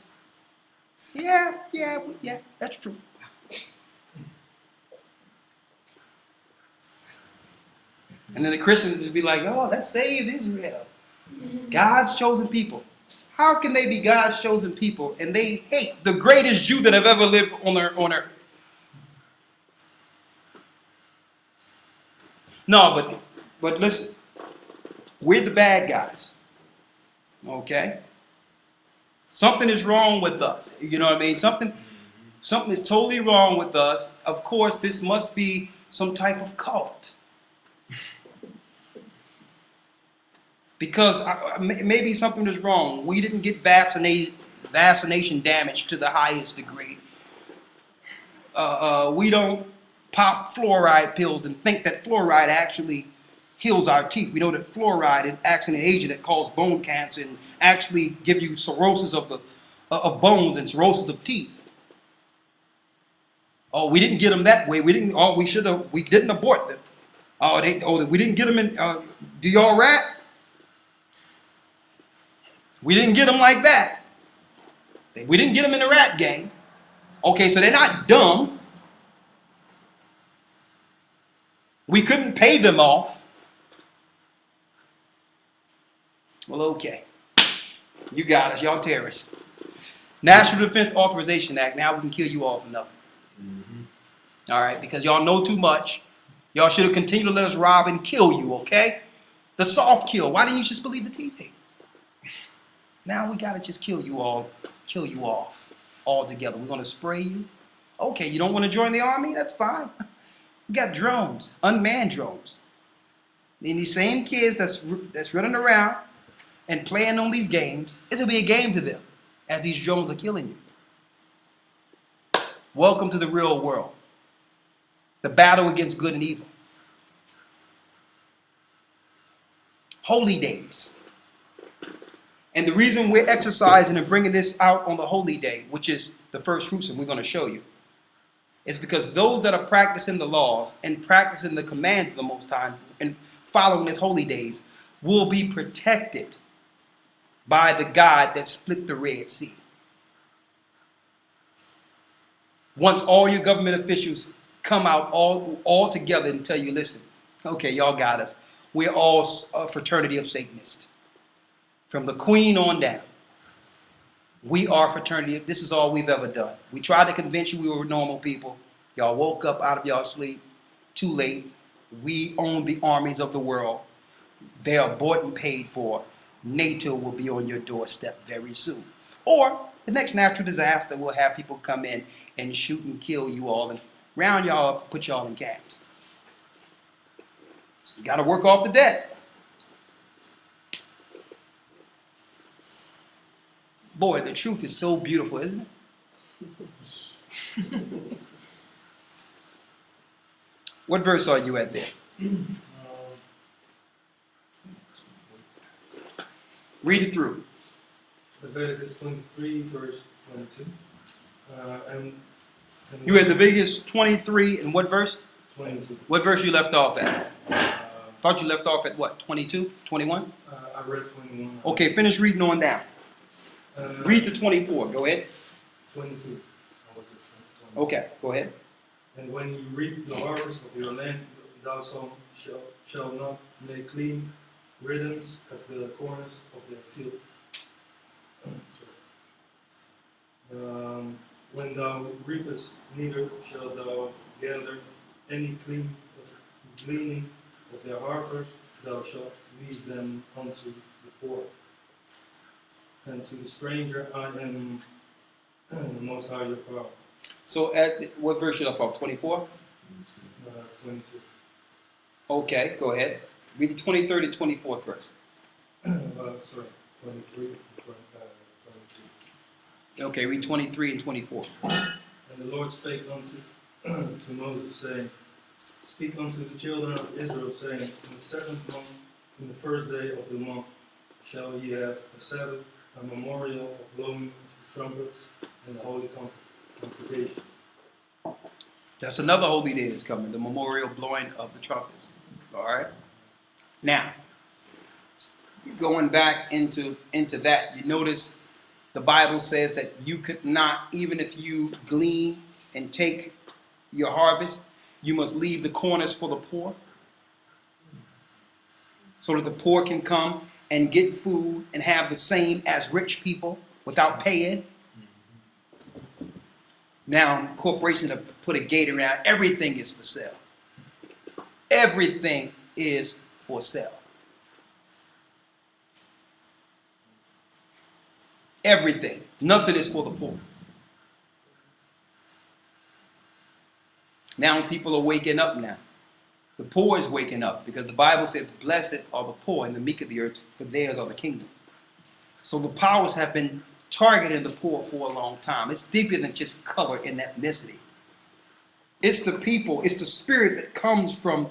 Yeah, that's true. And then the Christians would be like, oh, that saved Israel. God's chosen people. How can they be God's chosen people and they hate the greatest Jew that have ever lived on earth? No, but listen, we're the bad guys. Okay? Something is wrong with us. You know what I mean? Something is totally wrong with us. Of course, this must be some type of cult. Because maybe something is wrong. We didn't get vaccination damage to the highest degree. We don't pop fluoride pills and think that fluoride actually heals our teeth. We know that fluoride is actually an agent that causes bone cancer and actually give you cirrhosis of bones and cirrhosis of teeth. Oh, we didn't get them that way. We didn't abort them. We didn't get them in. Do y'all rat? We didn't get them like that. We didn't get them in the rat game. Okay, so they're not dumb. We couldn't pay them off. Well, okay. You got us. Y'all terrorists. National Defense Authorization Act. Now we can kill you all for nothing. Mm-hmm. All right, because y'all know too much. Y'all should have continued to let us rob and kill you, okay? The soft kill. Why didn't you just believe the TV? Now we got to just kill you off all together. We're going to spray you. Okay, you don't want to join the army? That's fine. We got drones, unmanned drones. And these same kids that's running around and playing on these games, it'll be a game to them as these drones are killing you. Welcome to the real world. The battle against good and evil. Holy days. And the reason we're exercising and bringing this out on the holy day, which is the first fruits, and we're going to show you, is because those that are practicing the laws and practicing the commands of the Most High and following His holy days will be protected by the God that split the Red Sea. Once all your government officials come out all together and tell you, listen, okay, y'all got us. We're all a fraternity of Satanists. From the queen on down. We are fraternity. This is all we've ever done. We tried to convince you we were normal people. Y'all woke up out of y'all sleep. Too late. We own the armies of the world. They are bought and paid for. NATO will be on your doorstep very soon. Or the next natural disaster will have people come in and shoot and kill you all and round y'all up, put y'all in camps. So you got to work off the debt. Boy, the truth is so beautiful, isn't it? What verse are you at there? Read it through. Leviticus 23, verse 22. You had Leviticus 23 and what verse? 22. What verse you left off at? Thought you left off at what? 22? 21? I read 21. Okay, finish reading on down. Read to 24. Go ahead. 22. Or was it 22? Okay, go ahead. And when you reap the harvest of your land, thou shall not make clean riddance of the corners of their field. When thou reapest, neither shalt thou gather any clean gleaning of their harvest, thou shalt leave them unto the poor. And to the stranger I am the Most High your power. So at what verse you left off? 24? 22. Okay, go ahead. Read the 23rd and 24th verse. Sorry, 23 and 23. Okay, read 23 and 24. And the Lord spake unto to Moses, saying, Speak unto the children of Israel, saying, In the 7th month, in the first day of the month, shall ye have a Sabbath, a memorial of blowing of the trumpets, and the holy convocation. That's another holy day that's coming, the memorial blowing of the trumpets. All right? Now, going back into that, you notice the Bible says that you could not, even if you glean and take your harvest, you must leave the corners for the poor, so that the poor can come and get food and have the same as rich people without paying. Now, corporations have put a gate around. Everything is for sale. Everything is for sale. Everything. Nothing is for the poor. Now people are waking up now. The poor is waking up because the Bible says, blessed are the poor and the meek of the earth, for theirs are the kingdom. So the powers have been targeting the poor for a long time. It's deeper than just color and ethnicity. It's the people, it's the spirit that comes from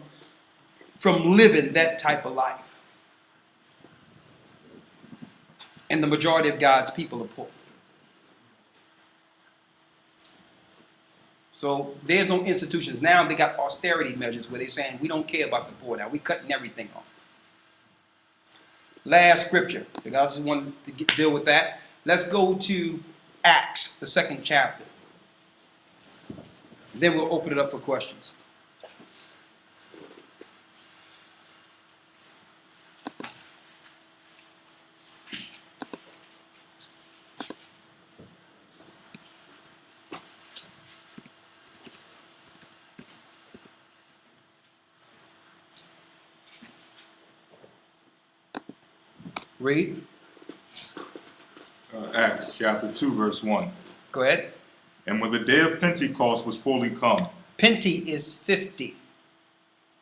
living that type of life. And the majority of God's people are poor. So there's no institutions. Now they got austerity measures where they're saying we don't care about the poor now. We're cutting everything off. Last scripture, because I just wanted to deal with that. Let's go to Acts, the 2nd chapter. Then we'll open it up for questions. Read. Acts chapter 2, verse 1. Go ahead. And when the day of Pentecost was fully come. Penti is 50.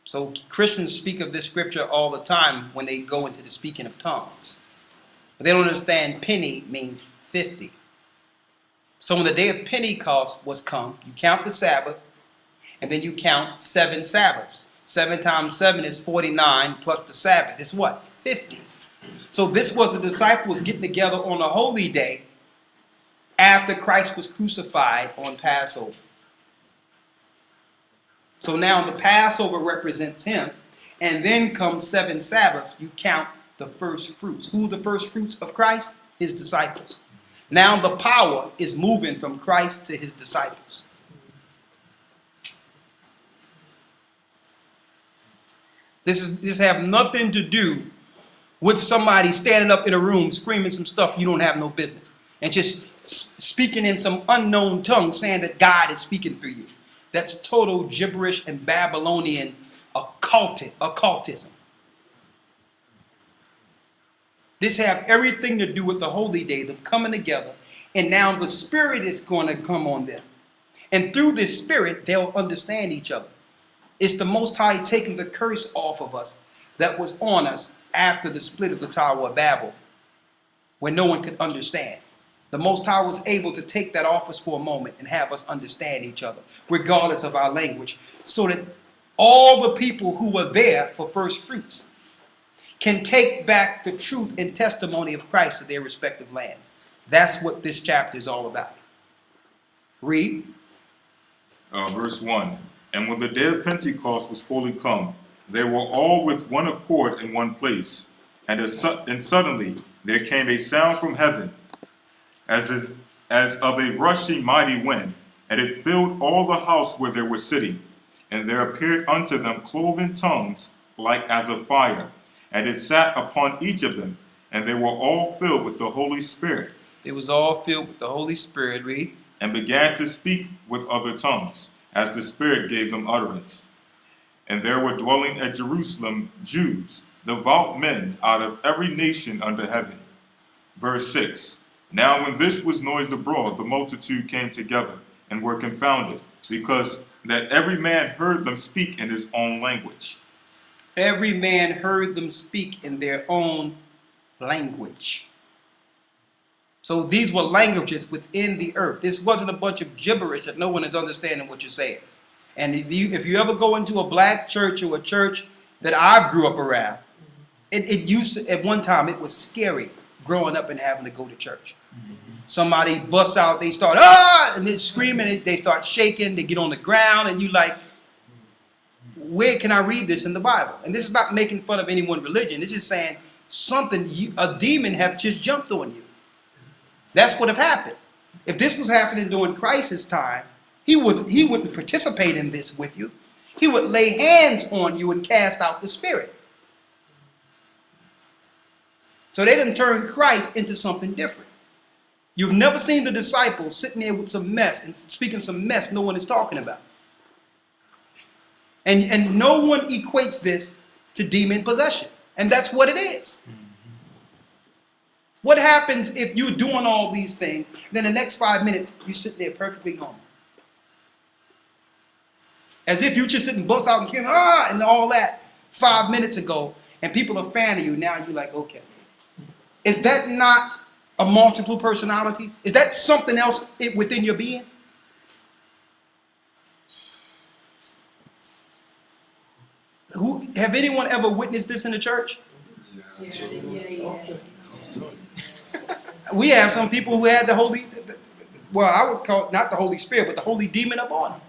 So Christians speak of this scripture all the time when they go into the speaking of tongues. But they don't understand penny means 50. So when the day of Pentecost was come, you count the Sabbath, and then you count 7 Sabbaths. 7 times 7 is 49 plus the Sabbath. It's what? 50. So this was the disciples getting together on a holy day after Christ was crucified on Passover. So now the Passover represents him, and then comes 7 Sabbaths. You count the first fruits. Who are the first fruits of Christ? His disciples. Now the power is moving from Christ to his disciples. This have nothing to do with somebody standing up in a room screaming some stuff you don't have no business and just speaking in some unknown tongue saying that God is speaking through you. That's total gibberish and Babylonian occultism. This have everything to do with the holy day, them coming together, and now the Spirit is going to come on them. And through this Spirit, they'll understand each other. It's the Most High taking the curse off of us that was on us after the split of the Tower of Babel, when no one could understand. The Most High was able to take that off us for a moment and have us understand each other, regardless of our language, so that all the people who were there for first fruits can take back the truth and testimony of Christ to their respective lands. That's what this chapter is all about. Read. Verse 1. And when the day of Pentecost was fully come, they were all with one accord in one place. And suddenly there came a sound from heaven, as of a rushing mighty wind, and it filled all the house where they were sitting. And there appeared unto them cloven tongues like as of fire, and it sat upon each of them, and they were all filled with the Holy Spirit. It was all filled with the Holy Spirit, read. And began to speak with other tongues, as the Spirit gave them utterance. And there were dwelling at Jerusalem Jews, devout men out of every nation under heaven. Verse 6. Now when this was noised abroad, the multitude came together, and were confounded, because that every man heard them speak in his own language. Every man heard them speak in their own language. So these were languages within the earth. This wasn't a bunch of gibberish that no one is understanding what you're saying. And if you ever go into a black church or a church that I grew up around, it used to, at one time, it was scary growing up and having to go to church. Somebody busts out, they start, and they're screaming, they start shaking, they get on the ground, and you like, where can I read this in the Bible? And this is not making fun of any one religion. This is saying a demon have just jumped on you. That's what have happened. If this was happening during crisis time, he wouldn't participate in this with you. He would lay hands on you and cast out the spirit. So they didn't turn Christ into something different. You've never seen the disciples sitting there with some mess and speaking some mess no one is talking about. And no one equates this to demon possession. And that's what it is. What happens if you're doing all these things, then the next 5 minutes, you sit there perfectly normal? As if you just didn't bust out and scream, and all that 5 minutes ago, and people are fanning you, now you're like, okay. Is that not a multiple personality? Is that something else within your being? Have anyone ever witnessed this in the church? Yeah. We have some people who had the Holy, well, I would call it not the Holy Spirit, but the Holy Demon upon them.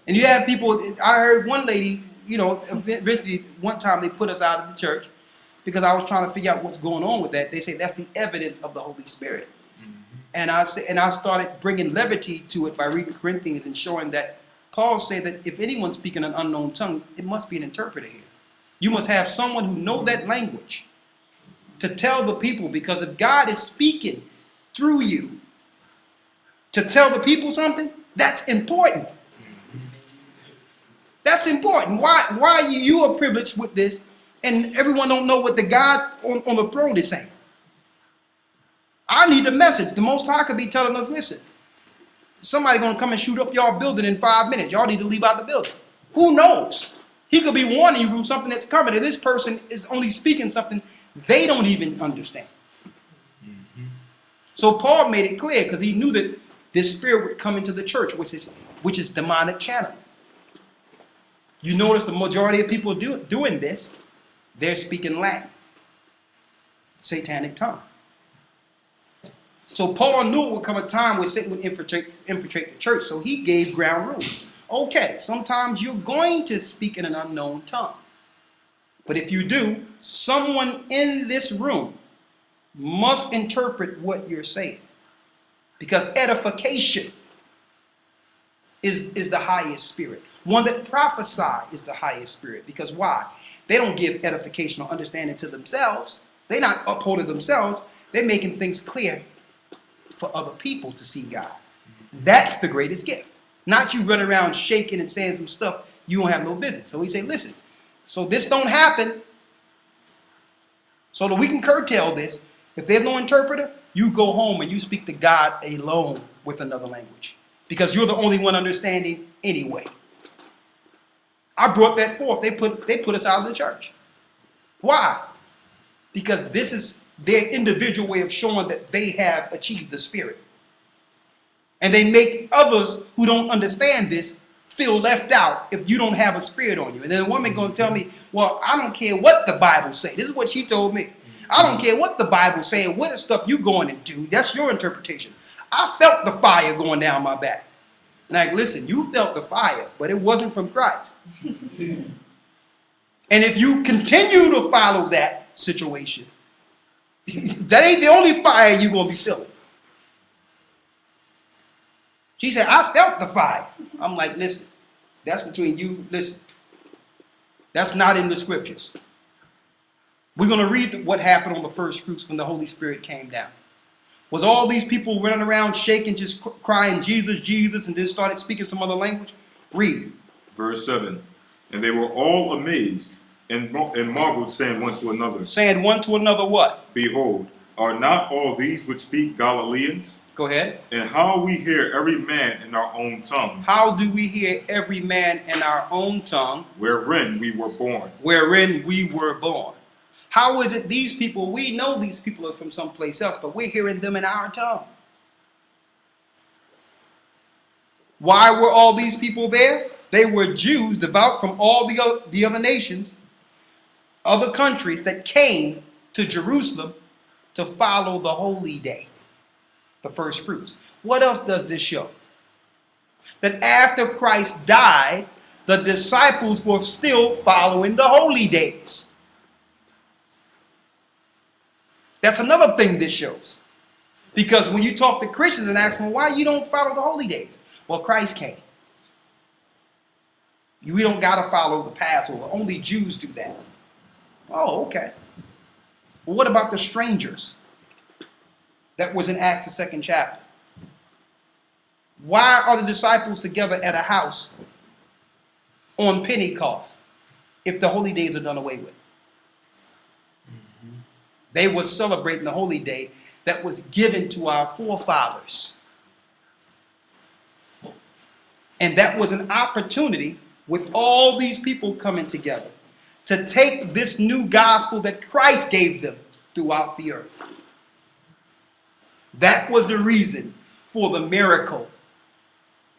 And you have people, I heard one lady, eventually one time they put us out of the church because I was trying to figure out what's going on with that. They say that's the evidence of the Holy Spirit. And I started bringing levity to it by reading Corinthians and showing that Paul said that if anyone's speaking an unknown tongue, it must be an interpreter here. You must have someone who knows that language to tell the people, because if God is speaking through you to tell the people something, that's important. That's important. Why you are privileged with this and everyone don't know what the God on the throne is saying? I need the message. The Most High could be telling us, listen, somebody going to come and shoot up y'all building in 5 minutes. Y'all need to leave out the building. Who knows? He could be warning you from something that's coming, and this person is only speaking something they don't even understand. So Paul made it clear because he knew that this spirit would come into the church, which is demonic channel. You notice the majority of people doing this, they're speaking Latin, satanic tongue. So Paul knew it would come a time where Satan would infiltrate the church, so he gave ground rules. Okay, sometimes you're going to speak in an unknown tongue. But if you do, someone in this room must interpret what you're saying. Because edification is the highest spirit. One that prophesies is the highest spirit. Because why? They don't give edification or understanding to themselves. They're not upholding themselves. They're making things clear for other people to see God. That's the greatest gift. Not you run around shaking and saying some stuff you don't have no business. So we say, listen, so this don't happen, so that we can curtail this. If there's no interpreter, you go home and you speak to God alone with another language. Because you're the only one understanding anyway. I brought that forth. They put us out of the church. Why? Because this is their individual way of showing that they have achieved the spirit. And they make others who don't understand this feel left out if you don't have a spirit on you. And then a woman going to tell me, well, I don't care what the Bible say. This is what she told me. I don't care what the Bible say, what the stuff you going into. That's your interpretation. I felt the fire going down my back. And like, listen, you felt the fire, but it wasn't from Christ. And if you continue to follow that situation, that ain't the only fire you're going to be feeling. She said, I felt the fire. I'm like, listen, that's between you. Listen, that's not in the scriptures. We're going to read what happened on the first fruits when the Holy Spirit came down. Was all these people running around shaking, just crying, Jesus, Jesus, and then started speaking some other language? Read. Verse 7. And they were all amazed and marveled, saying one to another, Saying one to another what? Behold, are not all these which speak Galileans? Go ahead. And how we hear every man in our own tongue, How do we hear every man in our own tongue wherein we were born? wherein we were born? How is it these people, we know these people are from someplace else, but we're hearing them in our tongue? Why were all these people there? They were Jews, devout from all the other nations, other countries that came to Jerusalem to follow the holy day, the first fruits. What else does this show? That after Christ died, the disciples were still following the holy days. That's another thing this shows. Because when you talk to Christians and ask them, why you don't follow the holy days? Well, Christ came. We don't got to follow the Passover. Only Jews do that. Oh, okay. Well, what about the strangers? That was in Acts, the 2nd chapter. Why are the disciples together at a house on Pentecost if the holy days are done away with? They were celebrating the holy day that was given to our forefathers. And that was an opportunity with all these people coming together to take this new gospel that Christ gave them throughout the earth. That was the reason for the miracle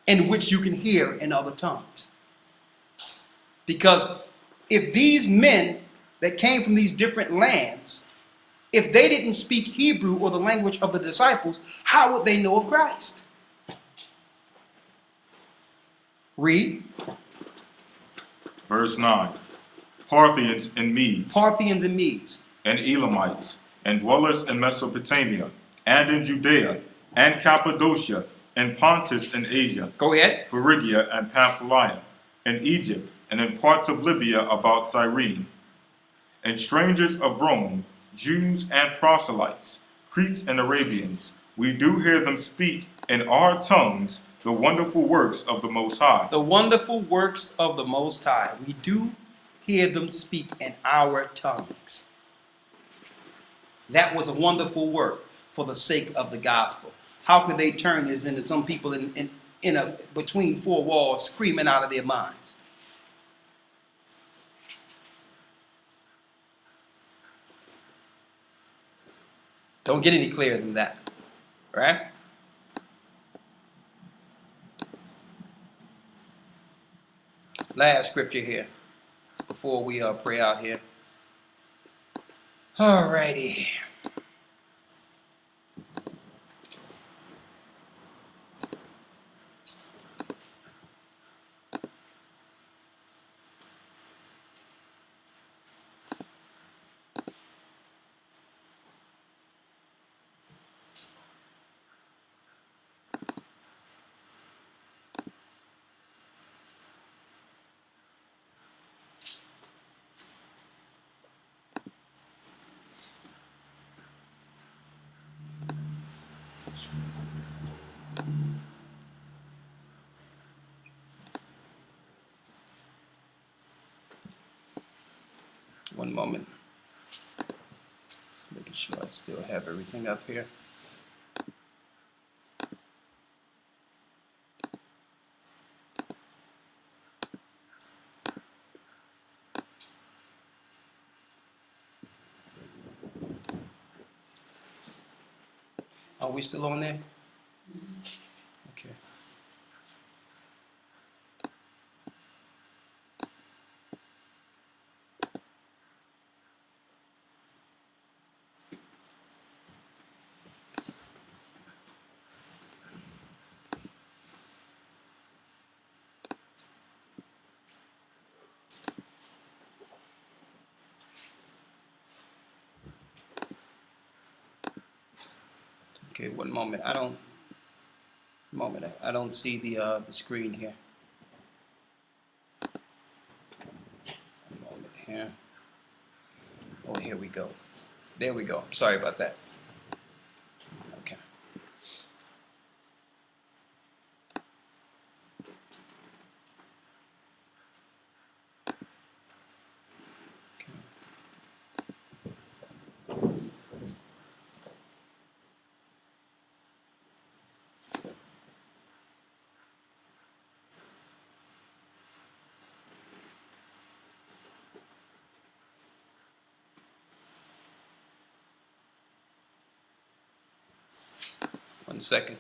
in which you can hear in other tongues. Because if these men that came from these different lands, if they didn't speak Hebrew or the language of the disciples, how would they know of Christ? Read. Verse 9. Parthians and Medes, Parthians and Medes, and Elamites, and dwellers in Mesopotamia, and in Judea, and Cappadocia, and Pontus and Asia, go ahead, Phrygia and Pamphylia, and Egypt, and in parts of Libya about Cyrene, and strangers of Rome, Jews and proselytes, Cretes and Arabians, we do hear them speak in our tongues the wonderful works of the Most High. The wonderful works of the Most High. We do hear them speak in our tongues. That was a wonderful work for the sake of the gospel. How could they turn this into some people in between four walls screaming out of their minds? Don't get any clearer than that, right? Last scripture here before we pray out here. All righty. One moment. Just making sure I still have everything up here. Are we still on there? Okay. Okay, one moment. I don't Moment, I don't see the screen here. A moment here. Oh, here we go. There we go. Sorry about that. Okay. One second.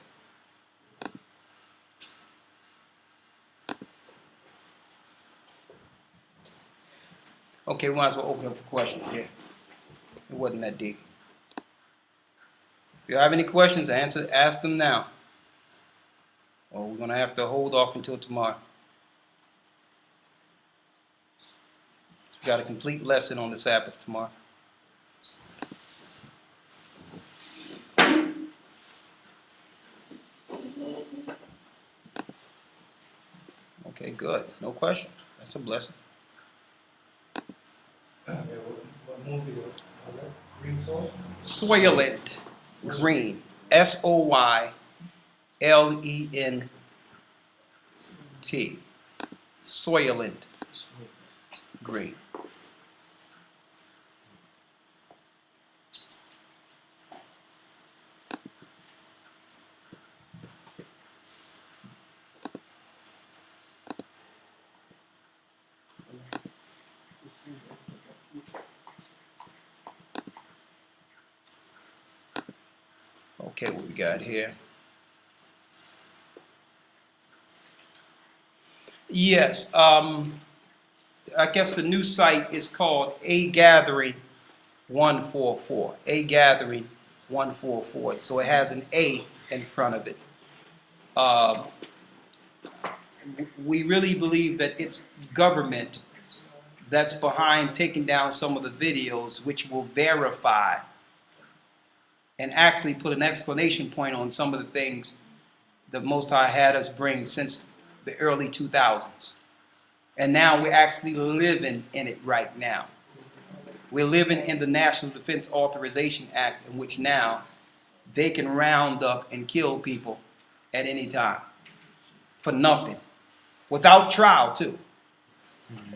Okay, we might as well open up for questions here. It wasn't that deep. If you have any questions, ask them now. Or we're going to have to hold off until tomorrow. We've got a complete lesson on the Sabbath tomorrow. Okay, good. No questions. That's a blessing. Yeah, what movie was that? Green Soul? Soylent Green. Soylent. Soylent Green. Okay, what we got here? Yes, I guess the new site is called A Gathering 144. A Gathering 144. So it has an A in front of it. We really believe that it's government that's behind taking down some of the videos, which will verify and actually put an exclamation point on some of the things the Most High had us bring since the early 2000s. And now we're actually living in it right now. We're living in the National Defense Authorization Act, in which now they can round up and kill people at any time for nothing, without trial too.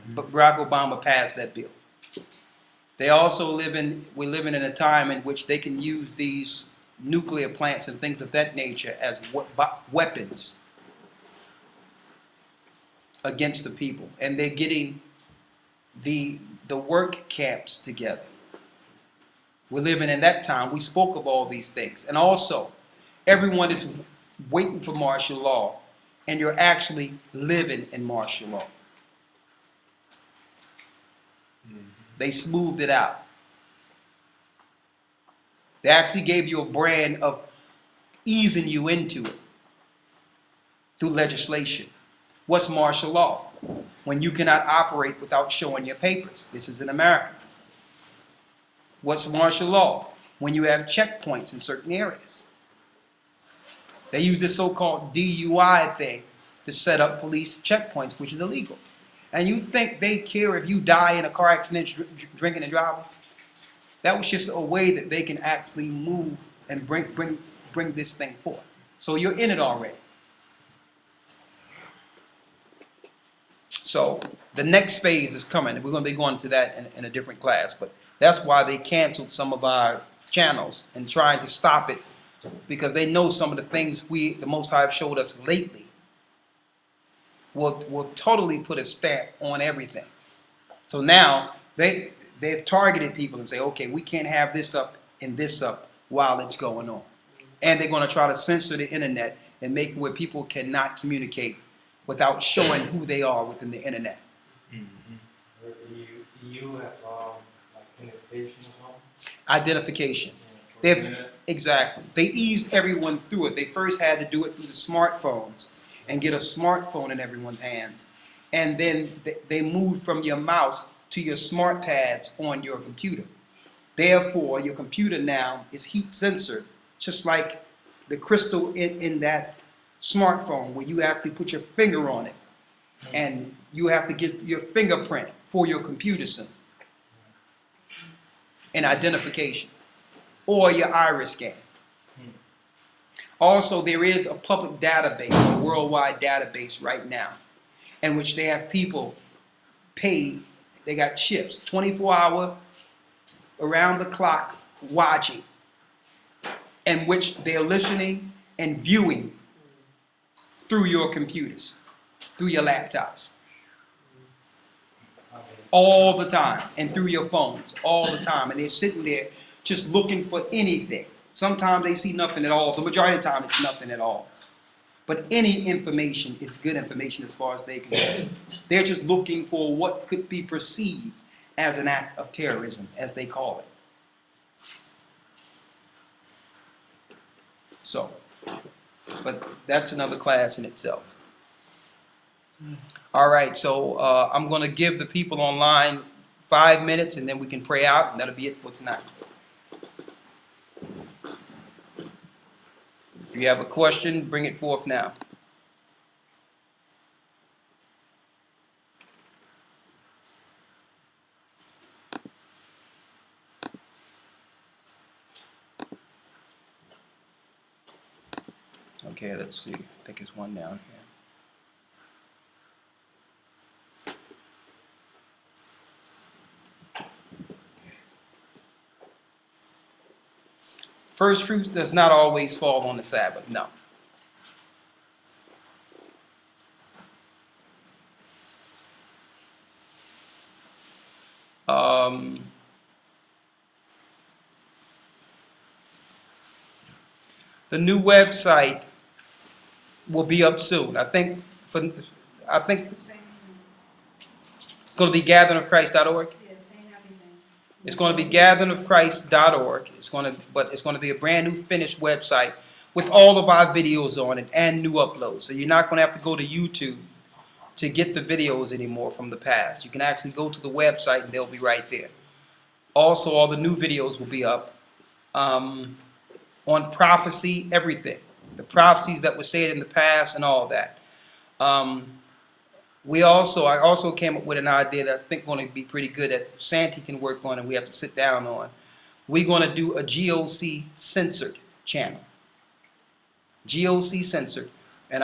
But Barack Obama passed that bill. They also we're living in a time in which they can use these nuclear plants and things of that nature as weapons against the people. And they're getting the work camps together. We're living in that time. We spoke of all these things. And also, everyone is waiting for martial law, and you're actually living in martial law. They smoothed it out. They actually gave you a brand of easing you into it through legislation. What's martial law? When you cannot operate without showing your papers. This is in America. What's martial law? When you have checkpoints in certain areas. They use this so-called DUI thing to set up police checkpoints, which is illegal. And you think they care if you die in a car accident drinking and driving? That was just a way that they can actually move and bring this thing forth. So you're in it already. So the next phase is coming. We're going to be going to that in a different class. But that's why they canceled some of our channels and trying to stop it, because they know some of the things the Most High have showed us lately will totally put a stamp on everything. So now they've targeted people and say, okay, we can't have this up and this up while it's going on. And they're going to try to censor the internet and make it where people cannot communicate without showing who they are within the internet. You have like identification as well? Identification. Exactly. They eased everyone through it. They first had to do it through the smartphones and get a smartphone in everyone's hands. And then they moved from your mouse to your smart pads on your computer. Therefore, your computer now is heat censored, just like the crystal in that smartphone where you have to put your finger on it, and you have to get your fingerprint for your computer soon, and identification, or your iris scan. Also, there is a public database, a worldwide database right now, in which they have people paid. They got shifts, 24-hour, around the clock watching, in which they're listening and viewing through your computers, through your laptops, all the time, and through your phones all the time. And they're sitting there just looking for anything. Sometimes they see nothing at all. The majority of the time, it's nothing at all. But any information is good information as far as they can. They're just looking for what could be perceived as an act of terrorism, as they call it. So, but that's another class in itself. All right, so I'm going to give the people online 5 minutes, and then we can pray out, and that'll be it for tonight. If you have a question, bring it forth now. Okay, let's see. I think there's one down here. First fruit does not always fall on the Sabbath, no. The new website will be up soon. I think it's going to be gatheringofchrist.org. It's going to be gatheringofchrist.org. But it's going to be a brand new finished website with all of our videos on it and new uploads. So you're not going to have to go to YouTube to get the videos anymore from the past. You can actually go to the website and they'll be right there. Also, all the new videos will be up on prophecy, everything. The prophecies that were said in the past and all that. I also came up with an idea that I think is going to be pretty good that Santi can work on and we have to sit down on. We're going to do a GOC censored channel. GOC censored. And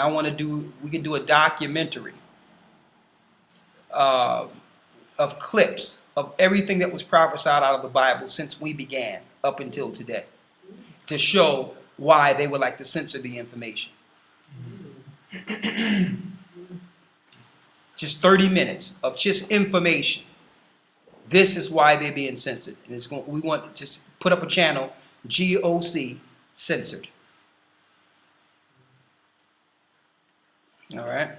we can do a documentary of clips of everything that was prophesied out of the Bible since we began up until today, to show why they would like to censor the information. Just 30 minutes of just information. This is why they're being censored. And we want to just put up a channel, GOC censored. All right.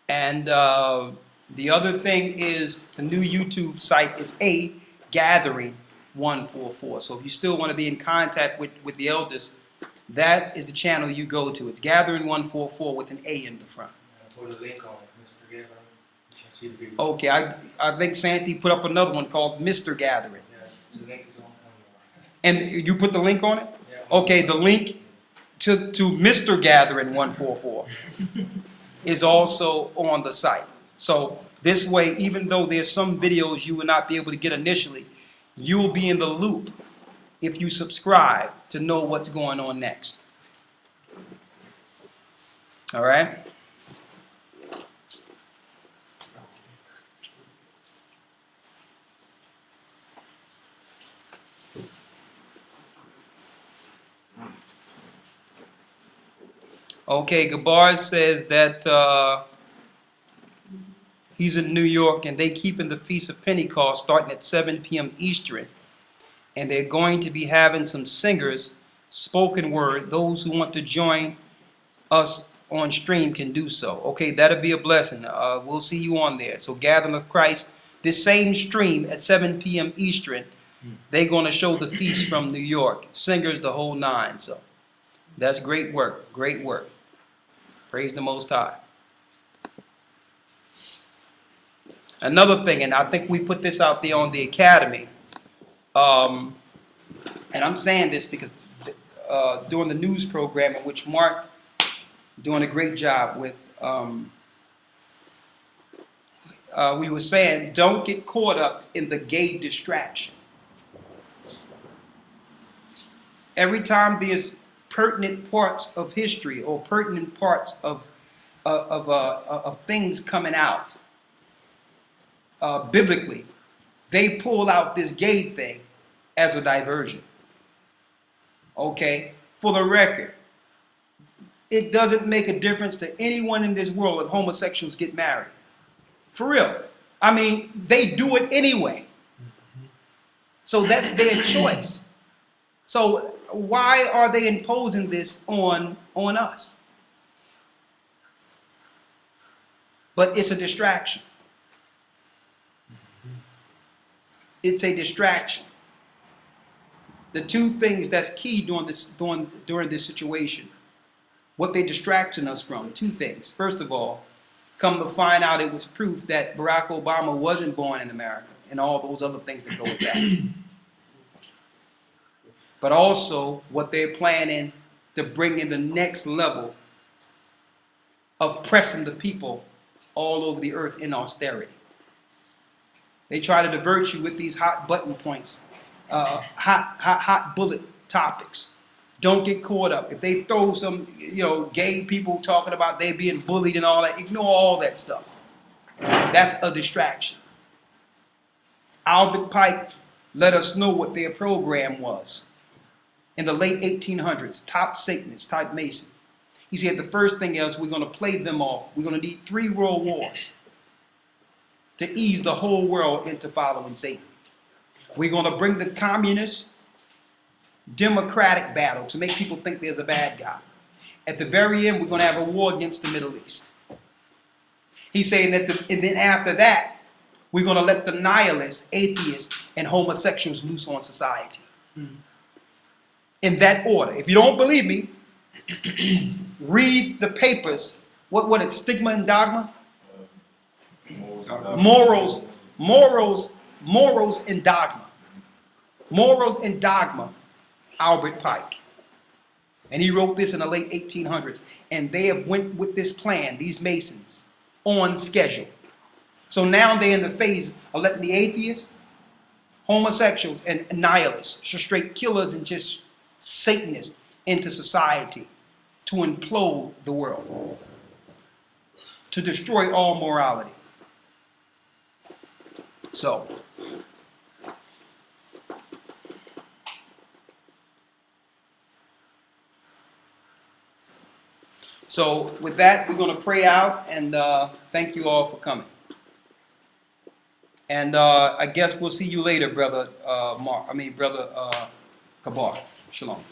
And the other thing is the new YouTube site is A Gathering 144. So if you still want to be in contact with the elders, that is the channel you go to. It's Gathering 144 with an A in the front. Put a link on it, Mr. Gathering. You can see the video. Okay, I think Santi put up another one called Mr. Gathering. Yes, the link is on And you put the link on it? Yeah. Okay, the link to Mr. Gathering 144 is also on the site. So this way, even though there's some videos you will not be able to get initially, you'll be in the loop if you subscribe to know what's going on next. All right? Okay, Gabar says that he's in New York and they keeping the Feast of Pentecost starting at 7 p.m. Eastern. And they're going to be having some singers, spoken word. Those who want to join us on stream can do so. Okay, that'll be a blessing. We'll see you on there. So Gathering of Christ, this same stream at 7 p.m. Eastern, they're going to show the feast from New York. Singers, the whole nine. So that's great work. Great work. Praise the Most High. Another thing, and I think we put this out there on the Academy, and I'm saying this because during the news program, in which Mark doing a great job with. We were saying, don't get caught up in the gay distraction. Every time there's pertinent parts of history or pertinent parts of things coming out biblically, they pull out this gay thing as a diversion. Okay? For the record, it doesn't make a difference to anyone in this world if homosexuals get married. For real. I mean, they do it anyway. So that's their choice. So why are they imposing this on us? But it's a distraction. It's a distraction. The two things that's key during this situation, what they're distracting us from, two things. First of all, come to find out it was proof that Barack Obama wasn't born in America and all those other things that go with that. But also what they're planning to bring in the next level of pressing the people all over the earth in austerity. They try to divert you with these hot button points, hot bullet topics. Don't get caught up. If they throw some, gay people talking about they being bullied and all that, ignore all that stuff. That's a distraction. Albert Pike let us know what their program was. In the late 1800s, top Satanist, type Mason. He said the first thing is we're going to play them off. We're going to need 3 world wars to ease the whole world into following Satan. We're going to bring the communist, democratic battle to make people think there's a bad guy. At the very end, we're going to have a war against the Middle East. He's saying that, and then after that, we're going to let the nihilists, atheists, and homosexuals loose on society. In that order. If you don't believe me, read the papers. What it's Stigma and Dogma? Morals and Dogma. Morals and Dogma, Albert Pike. And he wrote this in the late 1800s. And they have went with this plan, these Masons, on schedule. So now they're in the phase of letting the atheists, homosexuals, and nihilists, just straight killers and just Satanists into society to implode the world, to destroy all morality. So with that, we're going to pray out and thank you all for coming. And I guess we'll see you later, brother Kabar. Shalom.